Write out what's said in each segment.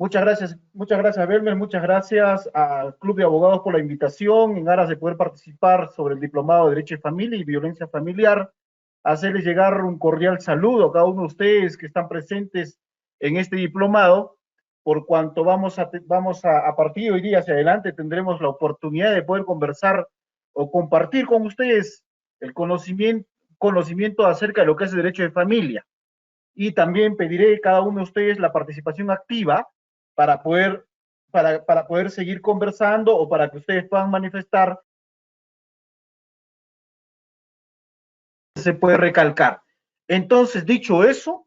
muchas gracias, Belmer, muchas gracias al Club de Abogados por la invitación en aras de poder participar sobre el Diplomado de Derecho de Familia y Violencia Familiar. Hacerles llegar un cordial saludo a cada uno de ustedes que están presentes en este diplomado, por cuanto a partir de hoy día hacia adelante tendremos la oportunidad de poder conversar o compartir con ustedes el conocimiento acerca de lo que es el derecho de familia. Y también pediré a cada uno de ustedes la participación activa para poder, para poder seguir conversando o para que ustedes puedan manifestar, se puede recalcar. Entonces, dicho eso,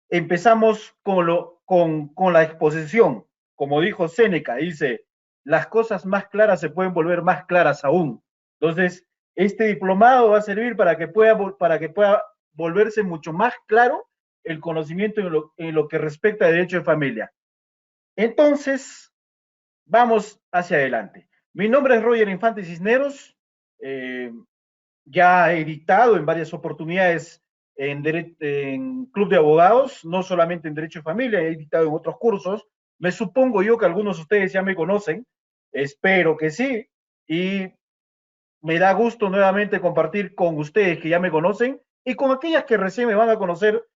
empezamos con la exposición. Como dijo Séneca, dice, las cosas más claras se pueden volver más claras aún. Entonces, este diplomado va a servir para que pueda volverse mucho más claro el conocimiento en lo que respecta a derecho de familia. Entonces, vamos hacia adelante. Mi nombre es Roger Infante Cisneros. eh, ya he dictado en varias oportunidades en Club de Abogados, no solamente en Derecho de Familia, he dictado en otros cursos. Me supongo yo que algunos de ustedes ya me conocen, espero que sí, y me da gusto nuevamente compartir con ustedes que ya me conocen y con aquellas que recién me van a conocer,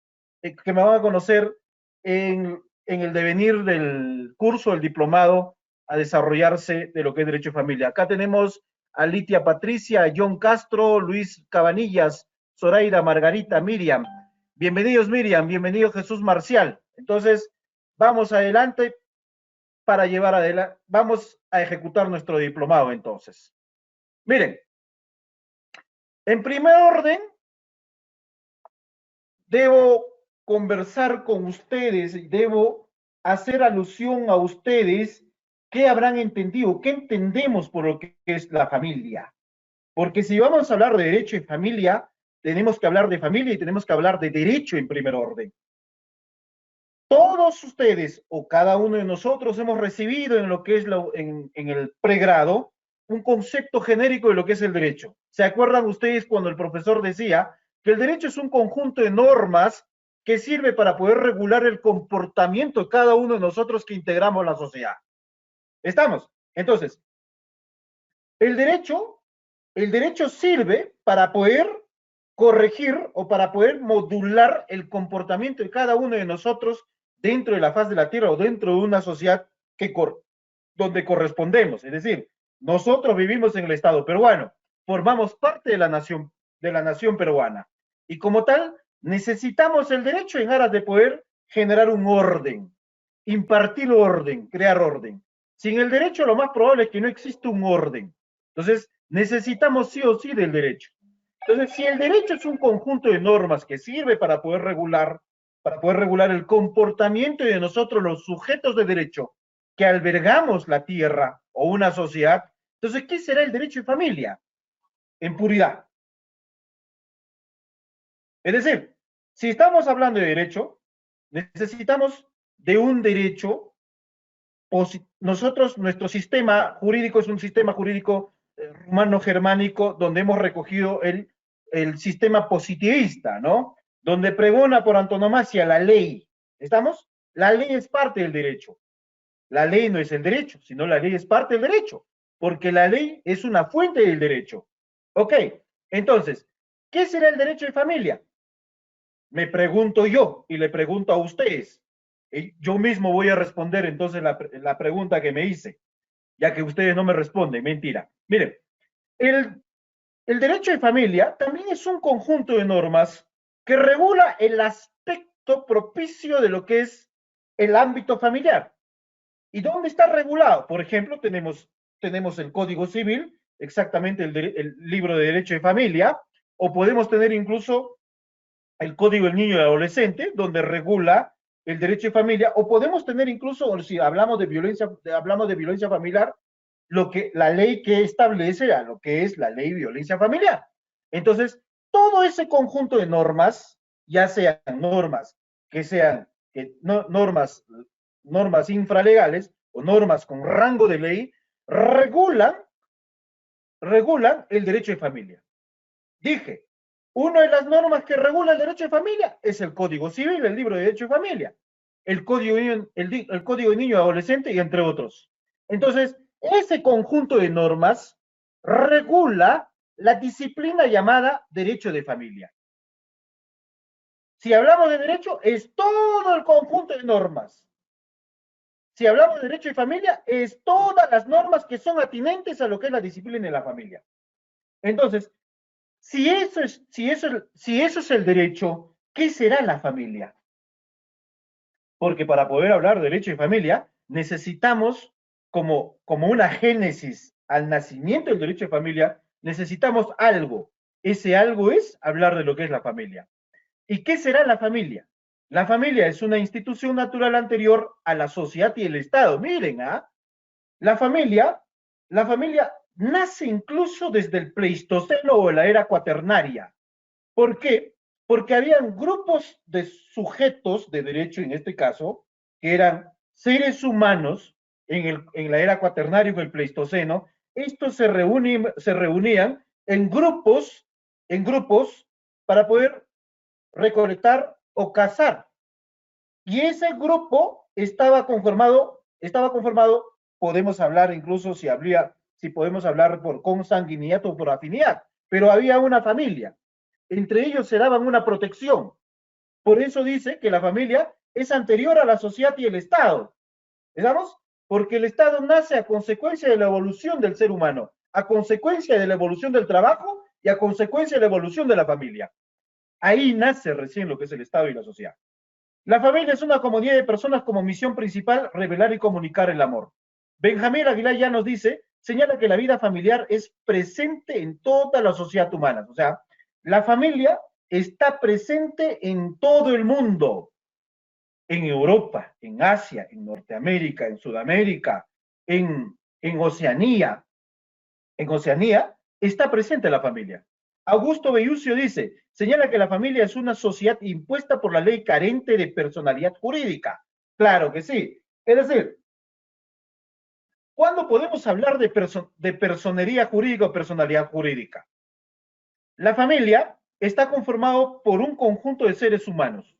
que me van a conocer en el devenir del curso, el diplomado a desarrollarse de lo que es Derecho de Familia. Acá tenemos a Litia Patricia, a John Castro, Luis Cabanillas, Zoraida, Margarita, Miriam. Bienvenidos, Miriam, bienvenido Jesús Marcial. Entonces, vamos adelante para llevar adelante, vamos a ejecutar nuestro diplomado entonces. Miren, en primer orden, debo conversar con ustedes, debo hacer alusión a ustedes qué habrán entendido, qué entendemos por lo que es la familia. Porque si vamos a hablar de derecho y familia, tenemos que hablar de familia y tenemos que hablar de derecho en primer orden. Todos ustedes o cada uno de nosotros hemos recibido en lo que es en el pregrado un concepto genérico de lo que es el derecho. ¿Se acuerdan ustedes cuando el profesor decía que el derecho es un conjunto de normas que sirve para poder regular el comportamiento de cada uno de nosotros que integramos la sociedad? ¿Estamos? Entonces, el derecho, el derecho sirve para poder corregir o para poder modular el comportamiento de cada uno de nosotros dentro de la faz de la tierra o dentro de una sociedad donde correspondemos. Es decir, nosotros vivimos en el Estado peruano, formamos parte de la nación peruana. Y como tal, necesitamos el derecho en aras de poder generar un orden, impartir orden, crear orden. Sin el derecho, lo más probable es que no exista un orden. Entonces, necesitamos sí o sí del derecho. Entonces, si el derecho es un conjunto de normas que sirve para poder regular el comportamiento de nosotros, los sujetos de derecho, que albergamos la tierra o una sociedad, entonces, ¿qué será el derecho de familia? En puridad. Es decir, si estamos hablando de derecho, necesitamos de un derecho, nosotros, nuestro sistema jurídico es un sistema jurídico rumano-germánico donde hemos recogido el sistema positivista, ¿no? Donde pregona por antonomasia la ley. ¿Estamos? La ley es parte del derecho. La ley no es el derecho, sino la ley es parte del derecho, porque la ley es una fuente del derecho. Ok, entonces, ¿qué será el derecho de familia? Me pregunto yo y le pregunto a ustedes. Y yo mismo voy a responder entonces la pregunta que me hice, ya que ustedes no me responden, mentira. Miren, el, el derecho de familia también es un conjunto de normas que regula el aspecto propicio de lo que es el ámbito familiar. ¿Y dónde está regulado? Por ejemplo, tenemos el Código Civil, exactamente el libro de Derecho de Familia, o podemos tener incluso el Código del Niño y Adolescente, donde regula el derecho de familia, o podemos tener incluso, si hablamos de violencia familiar, la ley que establece a lo que es la ley de violencia familiar. Entonces, todo ese conjunto de normas, ya sean normas que sean no, normas infralegales o normas con rango de ley, regulan el derecho de familia. Dije, una de las normas que regula el derecho de familia es el Código Civil, el libro de Derecho de Familia. el el Código de Niño y Adolescente y entre otros. Entonces, ese conjunto de normas regula la disciplina llamada derecho de familia. Si hablamos de derecho, es todo el conjunto de normas. Si hablamos de derecho de familia, es todas las normas que son atinentes a lo que es la disciplina de la familia. Entonces, si eso es el derecho, ¿qué será la familia? Porque para poder hablar de derecho de familia, necesitamos, como una génesis al nacimiento del derecho de familia, necesitamos algo. Ese algo es hablar de lo que es la familia. ¿Y qué será la familia? La familia es una institución natural anterior a la sociedad y el Estado. Miren, ¿ah? La familia, la familia nace incluso desde el Pleistoceno o la era cuaternaria. ¿Por qué? Porque habían grupos de sujetos de derecho, en este caso, que eran seres humanos en la era cuaternaria, en el Pleistoceno. Estos se reunían en grupos para poder recolectar o cazar. Y ese grupo estaba conformado, podemos hablar incluso si podemos hablar por consanguinidad o por afinidad, pero había una familia. Entre ellos se daban una protección. Por eso dice que la familia es anterior a la sociedad y el Estado. ¿Estamos? Porque el Estado nace a consecuencia de la evolución del ser humano, a consecuencia de la evolución del trabajo y a consecuencia de la evolución de la familia. Ahí nace recién lo que es el Estado y la sociedad. La familia es una comunidad de personas como misión principal revelar y comunicar el amor. Benjamín Aguilar ya nos dice, señala que la vida familiar es presente en toda la sociedad humana. O sea, la familia está presente en todo el mundo, en Europa, en Asia, en Norteamérica, en Sudamérica, en Oceanía. En Oceanía está presente la familia. Augusto Bellucio dice, señala que la familia es una sociedad impuesta por la ley carente de personalidad jurídica. Claro que sí. Es decir, ¿cuándo podemos hablar de personería jurídica o personalidad jurídica? La familia está conformado por un conjunto de seres humanos.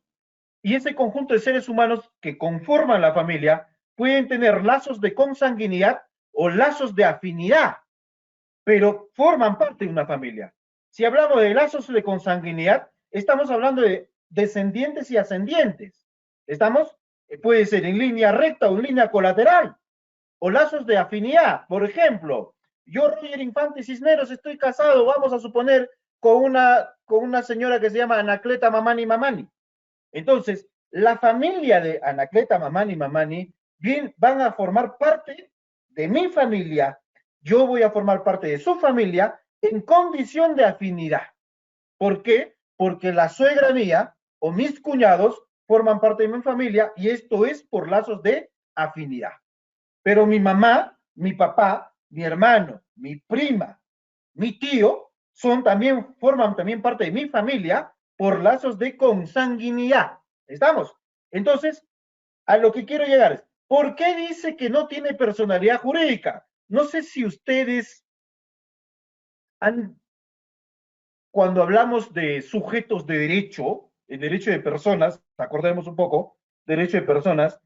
Y ese conjunto de seres humanos que conforman la familia pueden tener lazos de consanguinidad o lazos de afinidad, pero forman parte de una familia. Si hablamos de lazos de consanguinidad, estamos hablando de descendientes y ascendientes. ¿Estamos? Puede ser en línea recta o en línea colateral. O lazos de afinidad. Por ejemplo, yo, Roger Infante Cisneros, estoy casado, vamos a suponer, con una señora que se llama Anacleta Mamani Mamani. Entonces, la familia de Anacleta Mamani Mamani bien, van a formar parte de mi familia. Yo voy a formar parte de su familia en condición de afinidad. ¿Por qué? Porque la suegra mía o mis cuñados forman parte de mi familia y esto es por lazos de afinidad. Pero mi mamá, mi papá, mi hermano, mi prima, mi tío forman también parte de mi familia por lazos de consanguinidad. ¿Estamos? Entonces, a lo que quiero llegar es, ¿por qué dice que no tiene personalidad jurídica? No sé si ustedes han, cuando hablamos de sujetos de derecho, el derecho de personas, acordemos un poco, derecho de personas,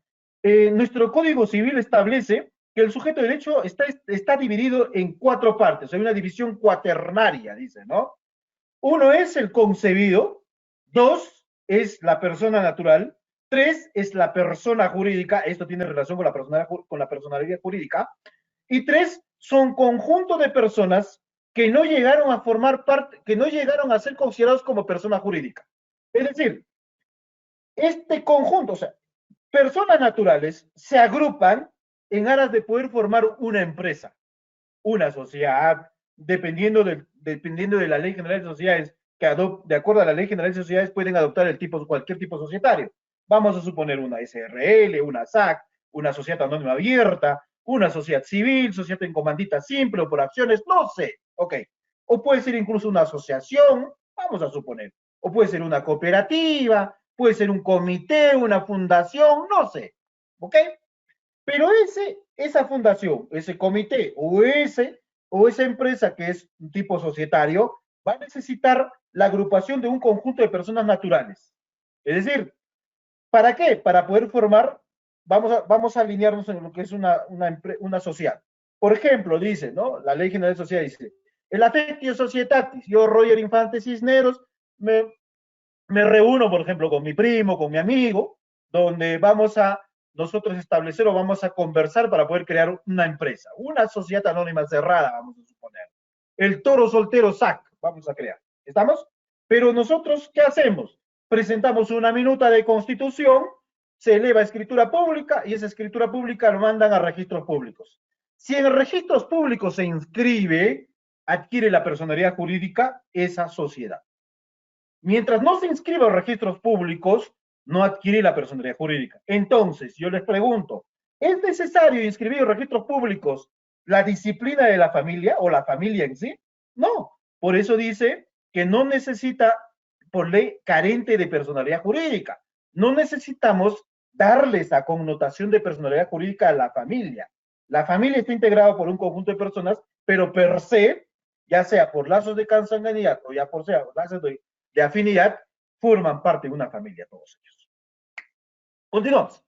nuestro Código Civil establece que el sujeto de derecho está dividido en cuatro partes, hay una división cuaternaria, dice, ¿no? Uno es el concebido, dos es la persona natural, tres es la persona jurídica, esto tiene relación con la personalidad jurídica, y tres son conjunto de personas que no llegaron a formar parte, que no llegaron a ser considerados como persona jurídica. Es decir, este conjunto, o sea, personas naturales se agrupan en aras de poder formar una empresa, una sociedad, dependiendo de la Ley General de Sociedades, de acuerdo a la Ley General de Sociedades pueden adoptar cualquier tipo societario. Vamos a suponer una SRL, una SAC, una sociedad anónima abierta, una sociedad civil, sociedad en comandita simple o por acciones, no sé, ok. O puede ser incluso una asociación, vamos a suponer. O puede ser una cooperativa, puede ser un comité, una fundación, no sé, ok. Pero esa fundación, ese comité o esa empresa que es un tipo societario va a necesitar la agrupación de un conjunto de personas naturales. Es decir, ¿Para qué? Para poder formar, vamos a alinearnos en lo que es una sociedad. Por ejemplo, dice, ¿no? La Ley General de Sociedad dice, el affectio societatis, yo, Roger Infante Cisneros, me, me reúno, por ejemplo, con mi primo, con mi amigo, donde vamos a nosotros establecer o vamos a conversar para poder crear una empresa, una sociedad anónima cerrada, vamos a suponer. El toro soltero SAC, vamos a crear. ¿Estamos? Pero nosotros, ¿qué hacemos? Presentamos una minuta de constitución, se eleva a escritura pública y esa escritura pública lo mandan a registros públicos. Si en registros públicos se inscribe, adquiere la personalidad jurídica esa sociedad. Mientras no se inscriba en registros públicos, no adquiere la personalidad jurídica. Entonces, yo les pregunto, ¿es necesario inscribir en registros públicos la disciplina de la familia o la familia en sí? No. Por eso dice que no necesita, por ley, carente de personalidad jurídica. No necesitamos darle esa connotación de personalidad jurídica a la familia. La familia está integrada por un conjunto de personas, pero per se, ya sea por lazos de consanguinidad o ya por sea lazos de afinidad, forman parte de una familia todos ellos. Continuamos.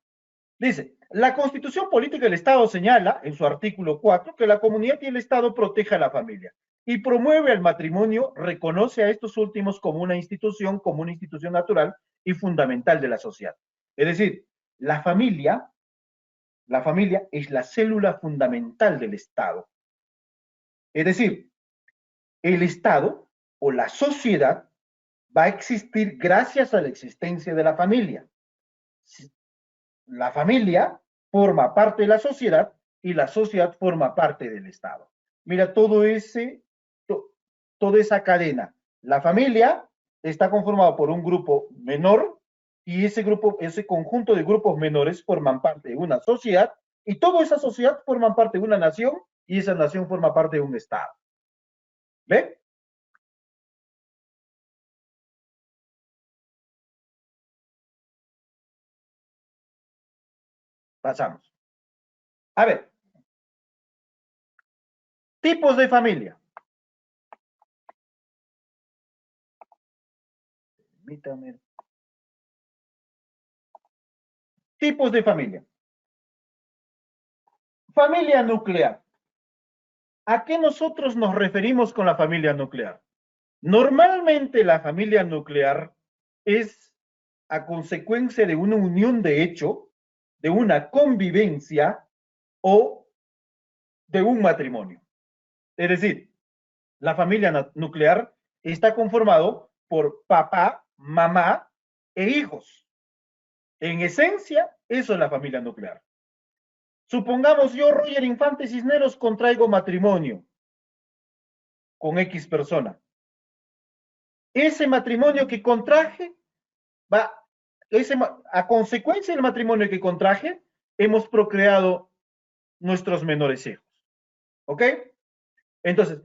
Dice, la Constitución Política del Estado señala, en su artículo 4, que la comunidad y el Estado protege a la familia y promueve el matrimonio, reconoce a estos últimos como una institución natural y fundamental de la sociedad. Es decir, la familia es la célula fundamental del Estado. Es decir, el Estado o la sociedad va a existir gracias a la existencia de la familia. La familia forma parte de la sociedad y la sociedad forma parte del Estado. Mira, toda esa cadena. La familia está conformada por un grupo menor y ese conjunto de grupos menores forman parte de una sociedad y toda esa sociedad forma parte de una nación y esa nación forma parte de un Estado. ¿Ve? Pasamos. A ver, tipos de familia. Permítame. Tipos de familia. Familia nuclear. ¿A qué nosotros nos referimos con la familia nuclear? Normalmente la familia nuclear es a consecuencia de una unión de hecho, de una convivencia o de un matrimonio. Es decir, la familia nuclear está conformado por papá, mamá e hijos. En esencia, eso es la familia nuclear. Supongamos yo, Roger Infante Cisneros, contraigo matrimonio con X persona. Ese matrimonio que contraje va, a consecuencia del matrimonio que contraje, hemos procreado nuestros menores hijos. ¿Ok? Entonces,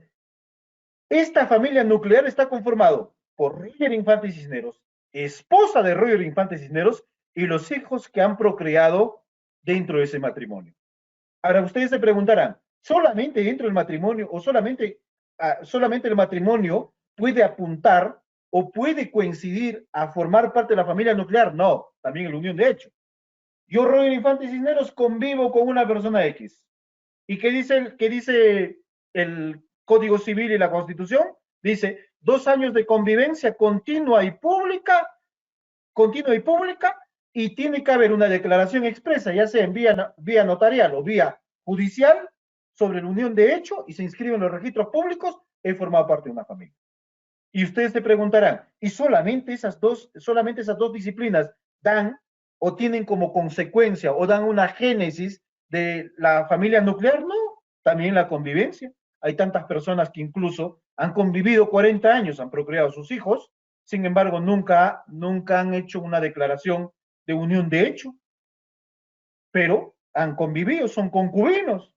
esta familia nuclear está conformado por Roger Infante Cisneros, esposa de Roger Infante Cisneros, y los hijos que han procreado dentro de ese matrimonio. Ahora, ustedes se preguntarán, ¿solamente dentro del matrimonio o solamente el matrimonio puede apuntar o puede coincidir a formar parte de la familia nuclear? No, también en la unión de hecho. Yo, Roger Infante Cisneros, convivo con una persona X. ¿Y qué dice el Código Civil y la Constitución? Dice 2 años de convivencia continua y pública, y tiene que haber una declaración expresa, ya sea en vía notarial o vía judicial, sobre la unión de hecho, y se inscribe en los registros públicos, he formado parte de una familia. Y ustedes se preguntarán, ¿y solamente esas dos disciplinas dan o tienen como consecuencia o dan una génesis de la familia nuclear? No, también la convivencia. Hay tantas personas que incluso han convivido 40 años, han procreado sus hijos, sin embargo, nunca han hecho una declaración de unión de hecho, pero han convivido, son concubinos.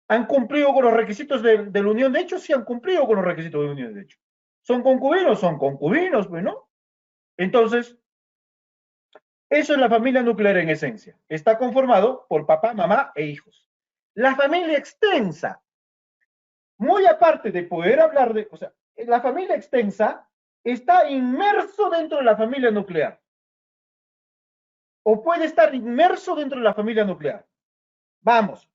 ¿Han cumplido con los requisitos de la unión de hecho? Sí, han cumplido con los requisitos de la unión de hecho. Son concubinos, pues, ¿no? Entonces, eso es la familia nuclear en esencia. Está conformado por papá, mamá e hijos. La familia extensa, muy aparte de poder hablar de, o sea, la familia extensa está inmerso dentro de la familia nuclear. o puede estar inmerso dentro de la familia nuclear. Vamos,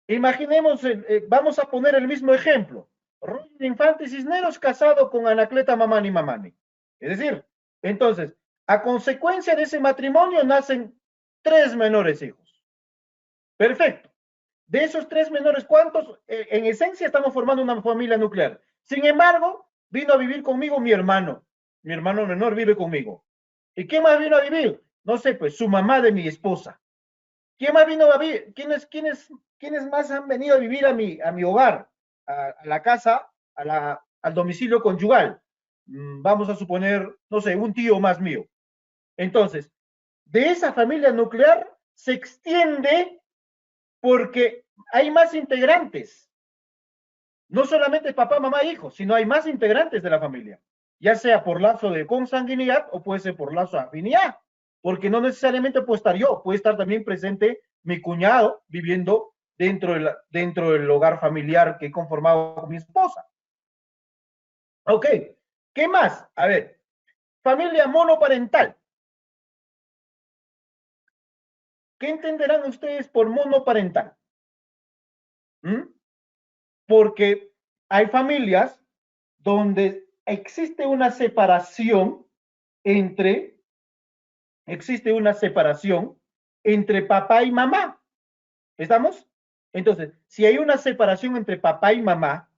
imaginemos, vamos a poner el mismo ejemplo. Roger Infante Cisneros casado con Anacleta Mamani Mamani. Es decir, entonces, a consecuencia de ese matrimonio nacen 3 menores hijos. Perfecto. De esos 3 menores, ¿cuántos? En esencia estamos formando una familia nuclear. Sin embargo, vino a vivir conmigo mi hermano. Mi hermano menor vive conmigo. ¿Y quién más vino a vivir? No sé, pues su mamá de mi esposa. ¿Quién más vino a vivir? ¿Quiénes más han venido a vivir a mi hogar, a la casa, al domicilio conyugal? Vamos a suponer, no sé, un tío más mío. Entonces, de esa familia nuclear se extiende porque hay más integrantes. No solamente papá, mamá, hijo, sino hay más integrantes de la familia, ya sea por lazo de consanguinidad o puede ser por lazo de afinidad, porque no necesariamente puedo estar yo, puede estar también presente mi cuñado viviendo dentro del hogar familiar que he conformado con mi esposa. Ok, ¿qué más? A ver, familia monoparental. ¿Qué entenderán ustedes por monoparental? ¿Mm? Porque hay familias donde entre, existe una separación entre papá y mamá. ¿Estamos? Entonces, si hay una separación entre papá y mamá,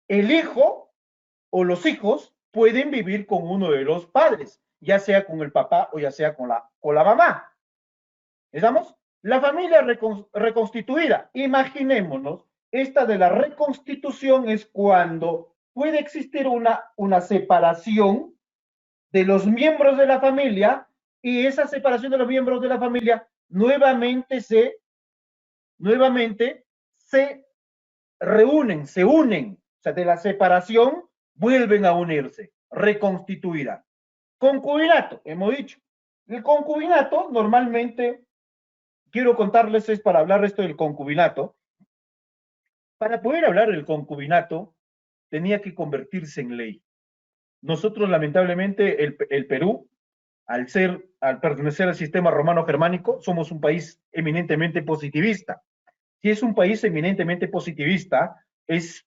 el hijo o los hijos pueden vivir con uno de los padres, ya sea con el papá o ya sea con la mamá. ¿Estamos? La familia reconstituida, imaginémonos, esta de la reconstitución es cuando puede existir una separación de los miembros de la familia y esa separación de los miembros de la familia nuevamente se reúnen, se unen, o sea, de la separación vuelven a unirse, reconstituida. Concubinato, hemos dicho. El concubinato normalmente, quiero contarles, es para hablar esto del concubinato. Para poder hablar del concubinato, tenía que convertirse en ley. Nosotros, lamentablemente, el Perú, al pertenecer al sistema romano-germánico, somos un país eminentemente positivista. Si es un país eminentemente positivista, es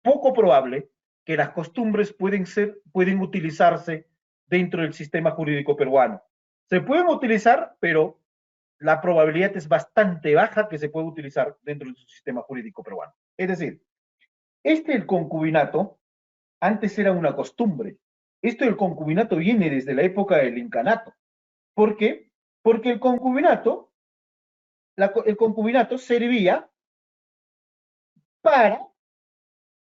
poco probable que las costumbres pueden utilizarse dentro del sistema jurídico peruano. Se pueden utilizar, pero la probabilidad es bastante baja que se pueda utilizar dentro del sistema jurídico peruano. Es decir, el concubinato antes era una costumbre. Esto del concubinato viene desde la época del incanato. ¿Por qué? Porque el concubinato servía para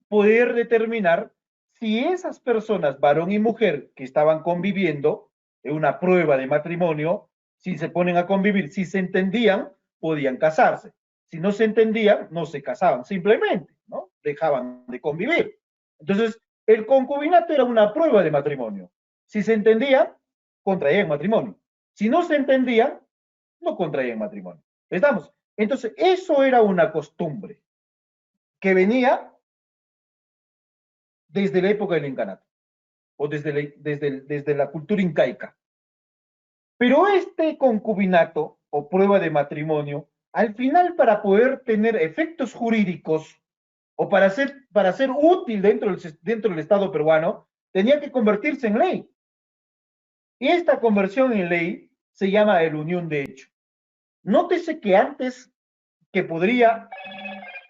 poder determinar si esas personas, varón y mujer, que estaban conviviendo en una prueba de matrimonio, si se ponen a convivir, si se entendían, podían casarse. Si no se entendían, no se casaban, simplemente, ¿no? Dejaban de convivir. Entonces, el concubinato era una prueba de matrimonio. Si se entendían, contraían matrimonio. Si no se entendían, no contraían matrimonio. ¿Estamos? Entonces, eso era una costumbre que venía desde la época del incanato o desde la cultura incaica. Pero este concubinato o prueba de matrimonio, al final, para poder tener efectos jurídicos o para ser útil dentro del Estado peruano, tenía que convertirse en ley. Y esta conversión en ley se llama el unión de hecho. Nótese que antes que podría,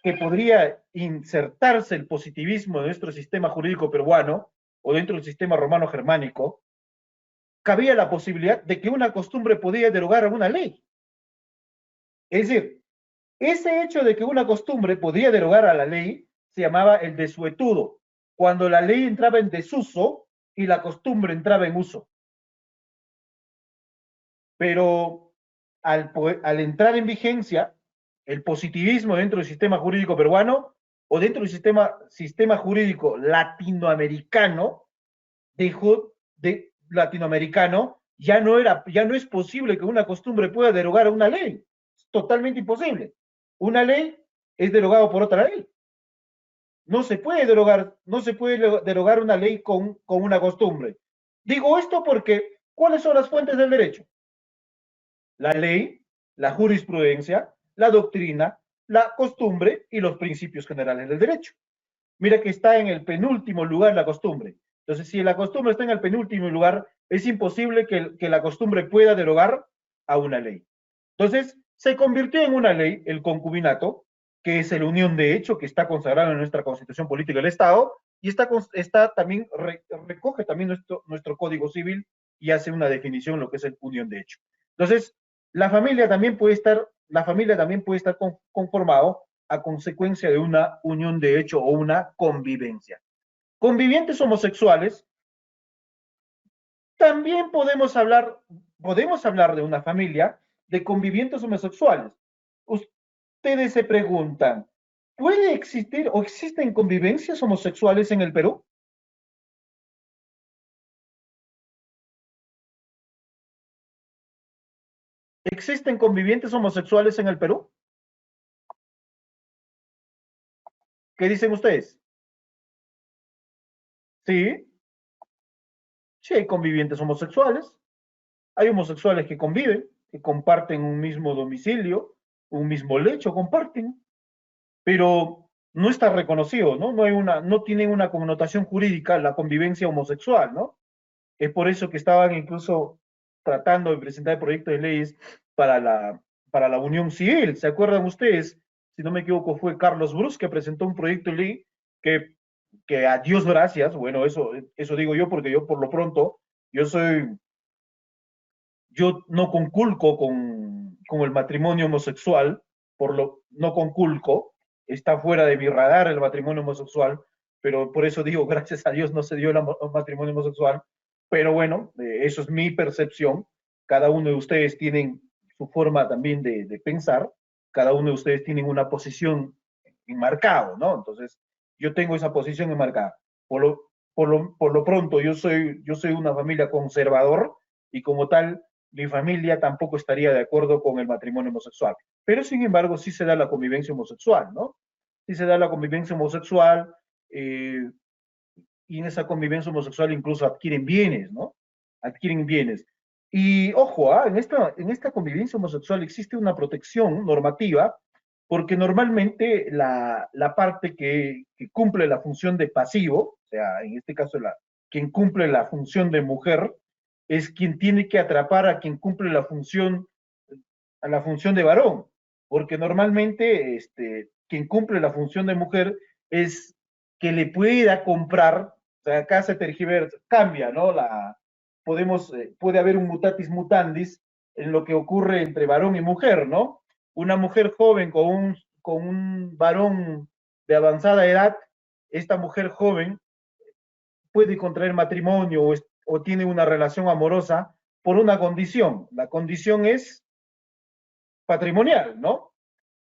que podría insertarse el positivismo en nuestro sistema jurídico peruano o dentro del sistema romano-germánico, cabía la posibilidad de que una costumbre podía derogar a una ley. Es decir, ese hecho de que una costumbre podía derogar a la ley se llamaba el desuetudo, cuando la ley entraba en desuso y la costumbre entraba en uso. Pero al entrar en vigencia el positivismo dentro del sistema jurídico peruano o dentro del sistema jurídico latinoamericano, ya no es posible que una costumbre pueda derogar a una ley. Es totalmente imposible. Una ley es derogada por otra ley. No se puede derogar una ley con una costumbre. Digo esto porque ¿Cuáles son las fuentes del derecho? La ley, la jurisprudencia, la doctrina, la costumbre y los principios generales del derecho. Mira que está en el penúltimo lugar la costumbre. Entonces, si la costumbre está en el penúltimo lugar, es imposible que la costumbre pueda derogar a una ley. Entonces, se convirtió en una ley el concubinato, que es la unión de hecho que está consagrado en nuestra Constitución Política del Estado, y está también, recoge también nuestro Código Civil y hace una definición de lo que es el unión de hecho. Entonces, la familia también puede estar conformado a consecuencia de una unión de hecho o una convivencia. Convivientes homosexuales, también podemos hablar de una familia de convivientes homosexuales. Ustedes se preguntan, ¿puede existir o existen convivencias homosexuales en el Perú? ¿Existen convivientes homosexuales en el Perú? ¿Qué dicen ustedes? Sí, sí hay convivientes homosexuales. Hay homosexuales que conviven, que comparten un mismo domicilio, un mismo lecho, comparten, pero no está reconocido, ¿no? No tiene una connotación jurídica la convivencia homosexual, ¿no? Es por eso que estaban incluso tratando de presentar proyectos de leyes para para la unión civil. ¿Se acuerdan ustedes? Si no me equivoco, fue Carlos Brus que presentó un proyecto de ley que, que a Dios gracias, bueno, eso digo yo porque yo por lo pronto, yo soy yo no conculco con el matrimonio homosexual, no conculco, está fuera de mi radar el matrimonio homosexual, pero por eso digo, gracias a Dios no se dio el matrimonio homosexual, pero bueno, eso es mi percepción, cada uno de ustedes tienen su forma también de pensar, cada uno de ustedes tienen una posición enmarcada, ¿no? Entonces, yo tengo esa posición enmarcada. Por lo pronto, yo soy una familia conservador y como tal, mi familia tampoco estaría de acuerdo con el matrimonio homosexual. Pero sin embargo, sí se da la convivencia homosexual, ¿no? Sí se da la convivencia homosexual eh, y en esa convivencia homosexual incluso adquieren bienes, ¿no? Adquieren bienes. Y ojo, en esta convivencia homosexual existe una protección normativa porque normalmente la parte que cumple la función de pasivo, o sea, en este caso quien cumple la función de mujer, es quien tiene que atrapar a quien cumple a la función de varón, porque normalmente quien cumple la función de mujer es que le pueda comprar, o sea, acá se tergiversa, cambia, ¿no? Puede haber un mutatis mutandis en lo que ocurre entre varón y mujer, ¿no? Una mujer joven con un varón de avanzada edad, esta mujer joven puede contraer matrimonio o tiene una relación amorosa por una condición. La condición es patrimonial, ¿no?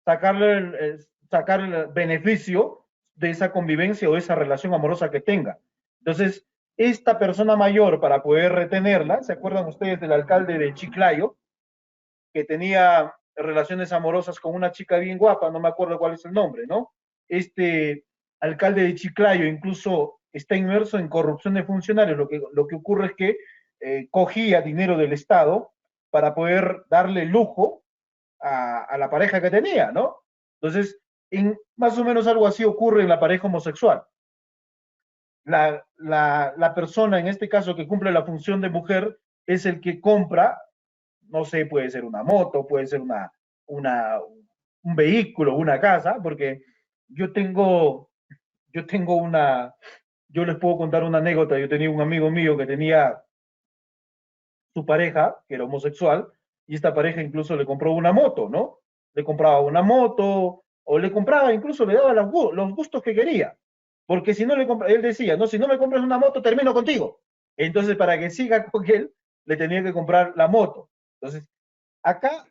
Sacar el beneficio de esa convivencia o esa relación amorosa que tenga. Entonces, esta persona mayor, para poder retenerla, ¿se acuerdan ustedes del alcalde de Chiclayo, que tenía relaciones amorosas con una chica bien guapa, no me acuerdo cuál es el nombre, ¿no? Este alcalde de Chiclayo incluso está inmerso en corrupción de funcionarios. Lo que ocurre es que cogía dinero del Estado para poder darle lujo a la pareja que tenía, ¿no? Entonces, más o menos algo así ocurre en la pareja homosexual. La persona, en este caso, que cumple la función de mujer, es el que compra, no sé, puede ser una moto, puede ser una, un vehículo, una casa, porque yo tengo, yo tengo una, yo les puedo contar una anécdota, yo tenía un amigo mío que tenía su pareja, que era homosexual, y esta pareja incluso le compró una moto, ¿no? Le compraba una moto, o le compraba, incluso le daba los gustos que quería. Porque si no le compra, él decía, no, si no me compras una moto, termino contigo. Entonces, para que siga con él, le tenía que comprar la moto. Entonces, acá,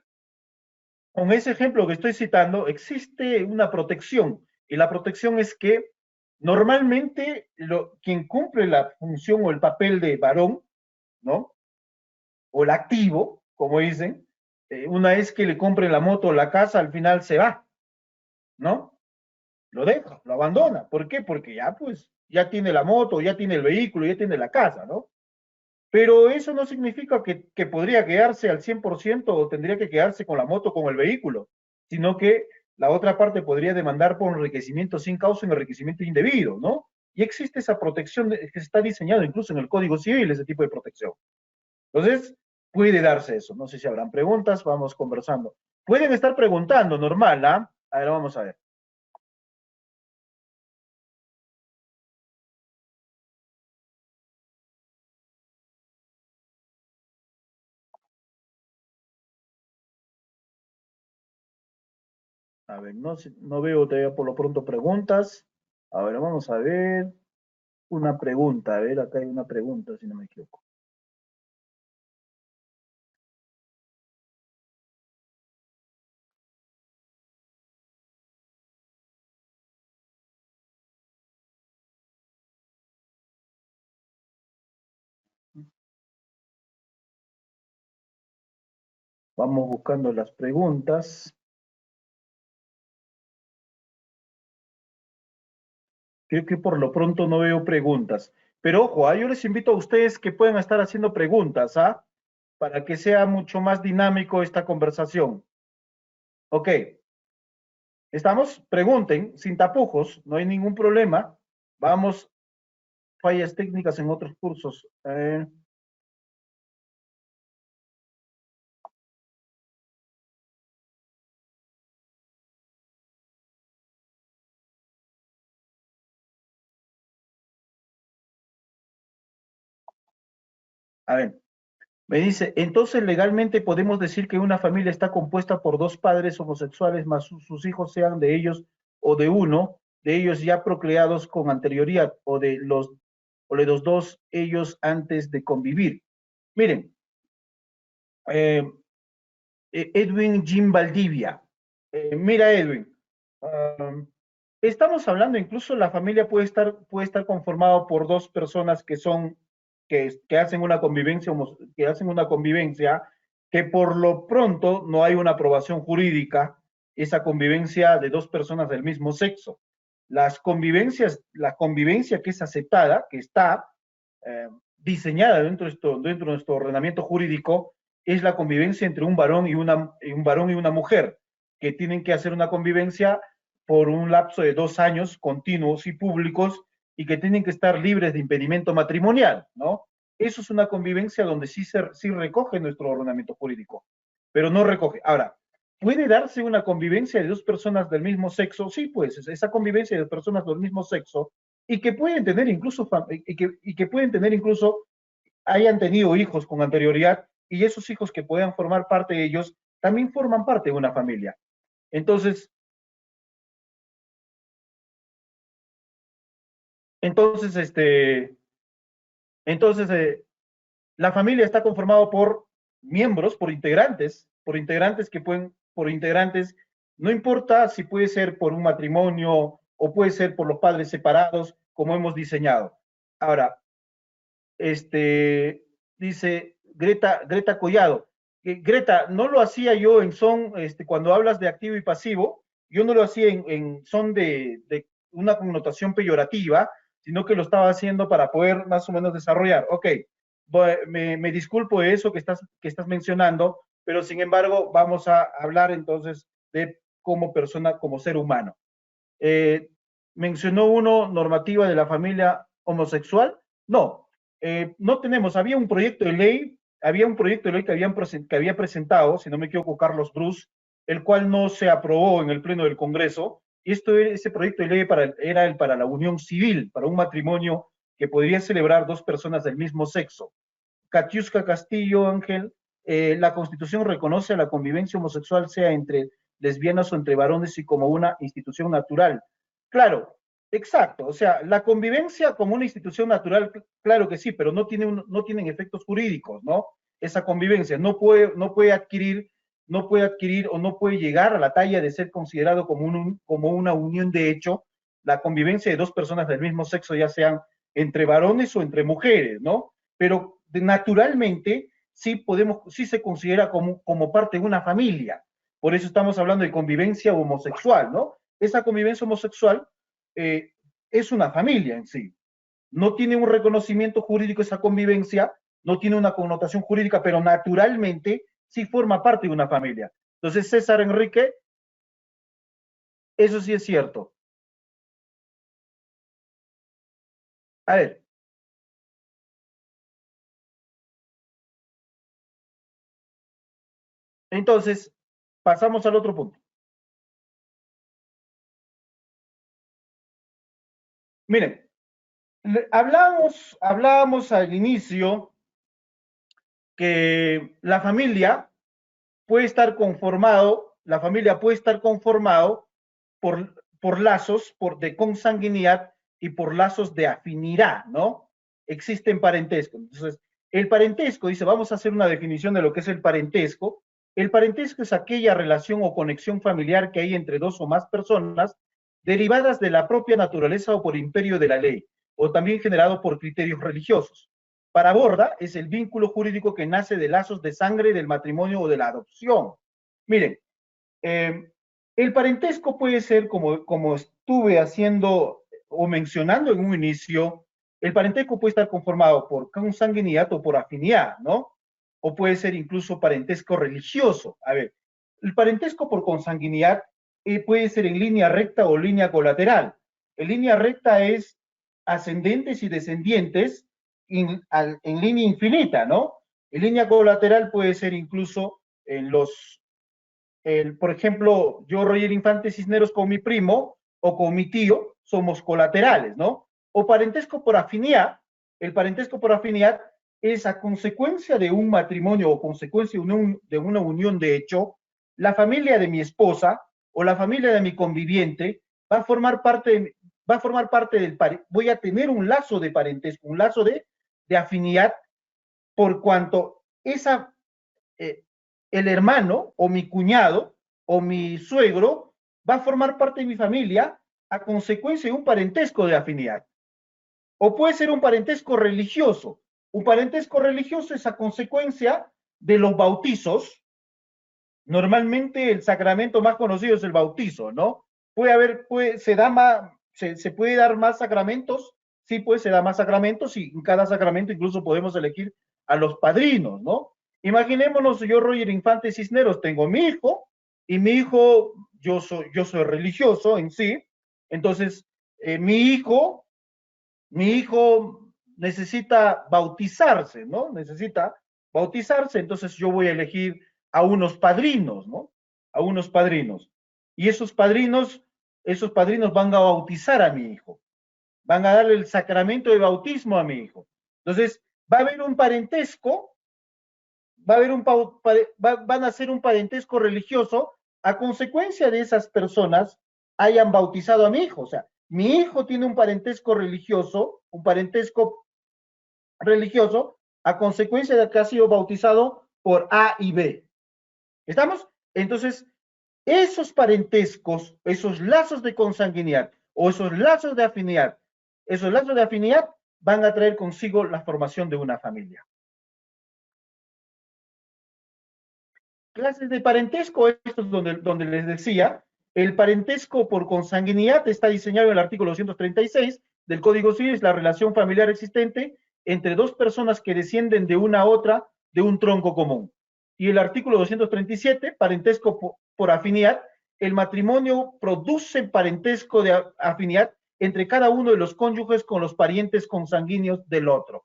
con ese ejemplo que estoy citando, existe una protección. Y la protección es que normalmente quien cumple la función o el papel de varón, ¿no? O el activo, como dicen, una vez que le compren la moto o la casa, al final se va, ¿no? Lo deja, lo abandona. ¿Por qué? Porque ya, pues, ya tiene la moto, ya tiene el vehículo, ya tiene la casa, ¿no? Pero eso no significa que podría quedarse al 100% o tendría que quedarse con la moto, con el vehículo, sino que la otra parte podría demandar por enriquecimiento sin causa en enriquecimiento indebido, ¿no? Y existe esa protección que está diseñado incluso en el Código Civil, ese tipo de protección. Entonces, puede darse eso. No sé si habrán preguntas, vamos conversando. Pueden estar preguntando, normal, ¿ah? A ver, vamos a ver. A ver, no, no veo todavía por lo pronto preguntas. A ver, vamos a ver. Una pregunta, a ver, acá hay una pregunta, si no me equivoco. Vamos buscando las preguntas. Creo que por lo pronto no veo preguntas. Pero ojo, yo les invito a ustedes que puedan estar haciendo preguntas, ¿ah? Para que sea mucho más dinámico esta conversación. Ok, ¿estamos? Pregunten, sin tapujos, no hay ningún problema. Vamos, fallas técnicas en otros cursos. A ver, me dice, entonces legalmente podemos decir que una familia está compuesta por dos padres homosexuales más sus hijos sean de ellos o de uno de ellos ya procreados con anterioridad o de los dos ellos antes de convivir. Miren, eh, Edwin Jim Valdivia. Mira, Edwin, um, estamos hablando, incluso la familia puede estar conformado por dos personas que son, que hacen una convivencia, que hacen una convivencia, que por lo pronto no hay una aprobación jurídica, esa convivencia de dos personas del mismo sexo. La convivencia que es aceptada, que está diseñada dentro de nuestro ordenamiento jurídico, es la convivencia entre un varón y una mujer, que tienen que hacer una convivencia por un lapso de 2 años continuos y públicos y que tienen que estar libres de impedimento matrimonial, ¿no? Eso es una convivencia donde sí recoge nuestro ordenamiento jurídico, pero no recoge. Ahora, ¿puede darse una convivencia de dos personas del mismo sexo? Sí, pues esa convivencia de personas del mismo sexo y que pueden tener incluso, y que pueden tener incluso, hayan tenido hijos con anterioridad y esos hijos que puedan formar parte de ellos también forman parte de una familia. Entonces, entonces, entonces la familia está conformada por miembros, por integrantes que pueden, por integrantes, no importa si puede ser por un matrimonio o puede ser por los padres separados, como hemos diseñado. Ahora, dice Greta Collado. Greta, no lo hacía yo en son, cuando hablas de activo y pasivo, yo no lo hacía en son de una connotación peyorativa, sino que lo estaba haciendo para poder más o menos desarrollar. Ok, me disculpo de eso que estás mencionando, pero sin embargo vamos a hablar entonces de como persona, como ser humano. Eh, mencionó uno normativa de la familia homosexual. No, no tenemos. Había un proyecto de ley que había presentado, si no me equivoco, Carlos Bruce, el cual no se aprobó en el Pleno del Congreso. Y ese proyecto de ley era el para la unión civil, para un matrimonio que podría celebrar dos personas del mismo sexo. Katiuska Castillo, Ángel, la Constitución reconoce a la convivencia homosexual sea entre lesbianas o entre varones y como una institución natural. Claro, exacto. O sea, la convivencia como una institución natural, claro que sí, pero no tienen efectos jurídicos, ¿no? Esa convivencia no puede adquirir o no puede llegar a la talla de ser considerado como una unión de hecho, la convivencia de dos personas del mismo sexo, ya sean entre varones o entre mujeres, ¿no? Pero naturalmente sí se considera como parte de una familia. Por eso estamos hablando de convivencia homosexual, ¿no? Esa convivencia homosexual es una familia en sí. No tiene un reconocimiento jurídico esa convivencia, no tiene una connotación jurídica, pero naturalmente sí forma parte de una familia. Entonces, César Enrique, eso sí es cierto. A ver, entonces, pasamos al otro punto. Miren, hablábamos al inicio que la familia puede estar conformado por lazos de consanguinidad y por lazos de afinidad, ¿no? Existen parentescos. Entonces, el parentesco, dice, vamos a hacer una definición de lo que es el parentesco. El parentesco es aquella relación o conexión familiar que hay entre dos o más personas derivadas de la propia naturaleza o por imperio de la ley, o también generado por criterios religiosos. Para Borda, es el vínculo jurídico que nace de lazos de sangre, del matrimonio o de la adopción. Miren, eh, el parentesco puede ser, como estuve haciendo o mencionando en un inicio, el parentesco puede estar conformado por consanguinidad o por afinidad, ¿no? O puede ser incluso parentesco religioso. A ver, el parentesco por consanguinidad puede ser en línea recta o línea colateral. En línea recta es ascendentes y descendientes en línea infinita, ¿no? En línea colateral puede ser incluso en por ejemplo, yo, Roger Infante Cisneros, con mi primo o con mi tío, somos colaterales, ¿no? O parentesco por afinidad. El parentesco por afinidad es a consecuencia de un matrimonio o consecuencia de una unión de hecho, la familia de mi esposa o la familia de mi conviviente va a formar parte, voy a tener un lazo de parentesco, un lazo de afinidad, por cuanto eh, el hermano o mi cuñado o mi suegro va a formar parte de mi familia a consecuencia de un parentesco de afinidad. O puede ser un parentesco religioso. Un parentesco religioso es a consecuencia de los bautizos. Normalmente el sacramento más conocido es el bautizo, ¿no? Se puede dar más sacramentos, sí, pues se da más sacramentos y en cada sacramento incluso podemos elegir a los padrinos, ¿no? Imaginémonos, yo, Roger Infante Cisneros, tengo mi hijo y mi hijo, yo soy religioso en sí, entonces eh, mi hijo, mi hijo necesita bautizarse, ¿no? Necesita bautizarse, entonces yo voy a elegir a unos padrinos, ¿no? A unos padrinos. Y esos padrinos van a bautizar a mi hijo, van a darle el sacramento de bautismo a mi hijo. Entonces, va a haber un parentesco, va a haber van a hacer un parentesco religioso a consecuencia de esas personas hayan bautizado a mi hijo. O sea, mi hijo tiene un parentesco religioso a consecuencia de que ha sido bautizado por A y B. ¿Estamos? Entonces, esos parentescos, esos lazos de consanguinidad o esos lazos de afinidad van a traer consigo la formación de una familia. Clases de parentesco, esto es donde les decía, el parentesco por consanguinidad está diseñado en el artículo 236 del Código Civil, es la relación familiar existente entre dos personas que descienden de una a otra de un tronco común. Y el artículo 237, parentesco por afinidad, el matrimonio produce parentesco de afinidad entre cada uno de los cónyuges con los parientes consanguíneos del otro.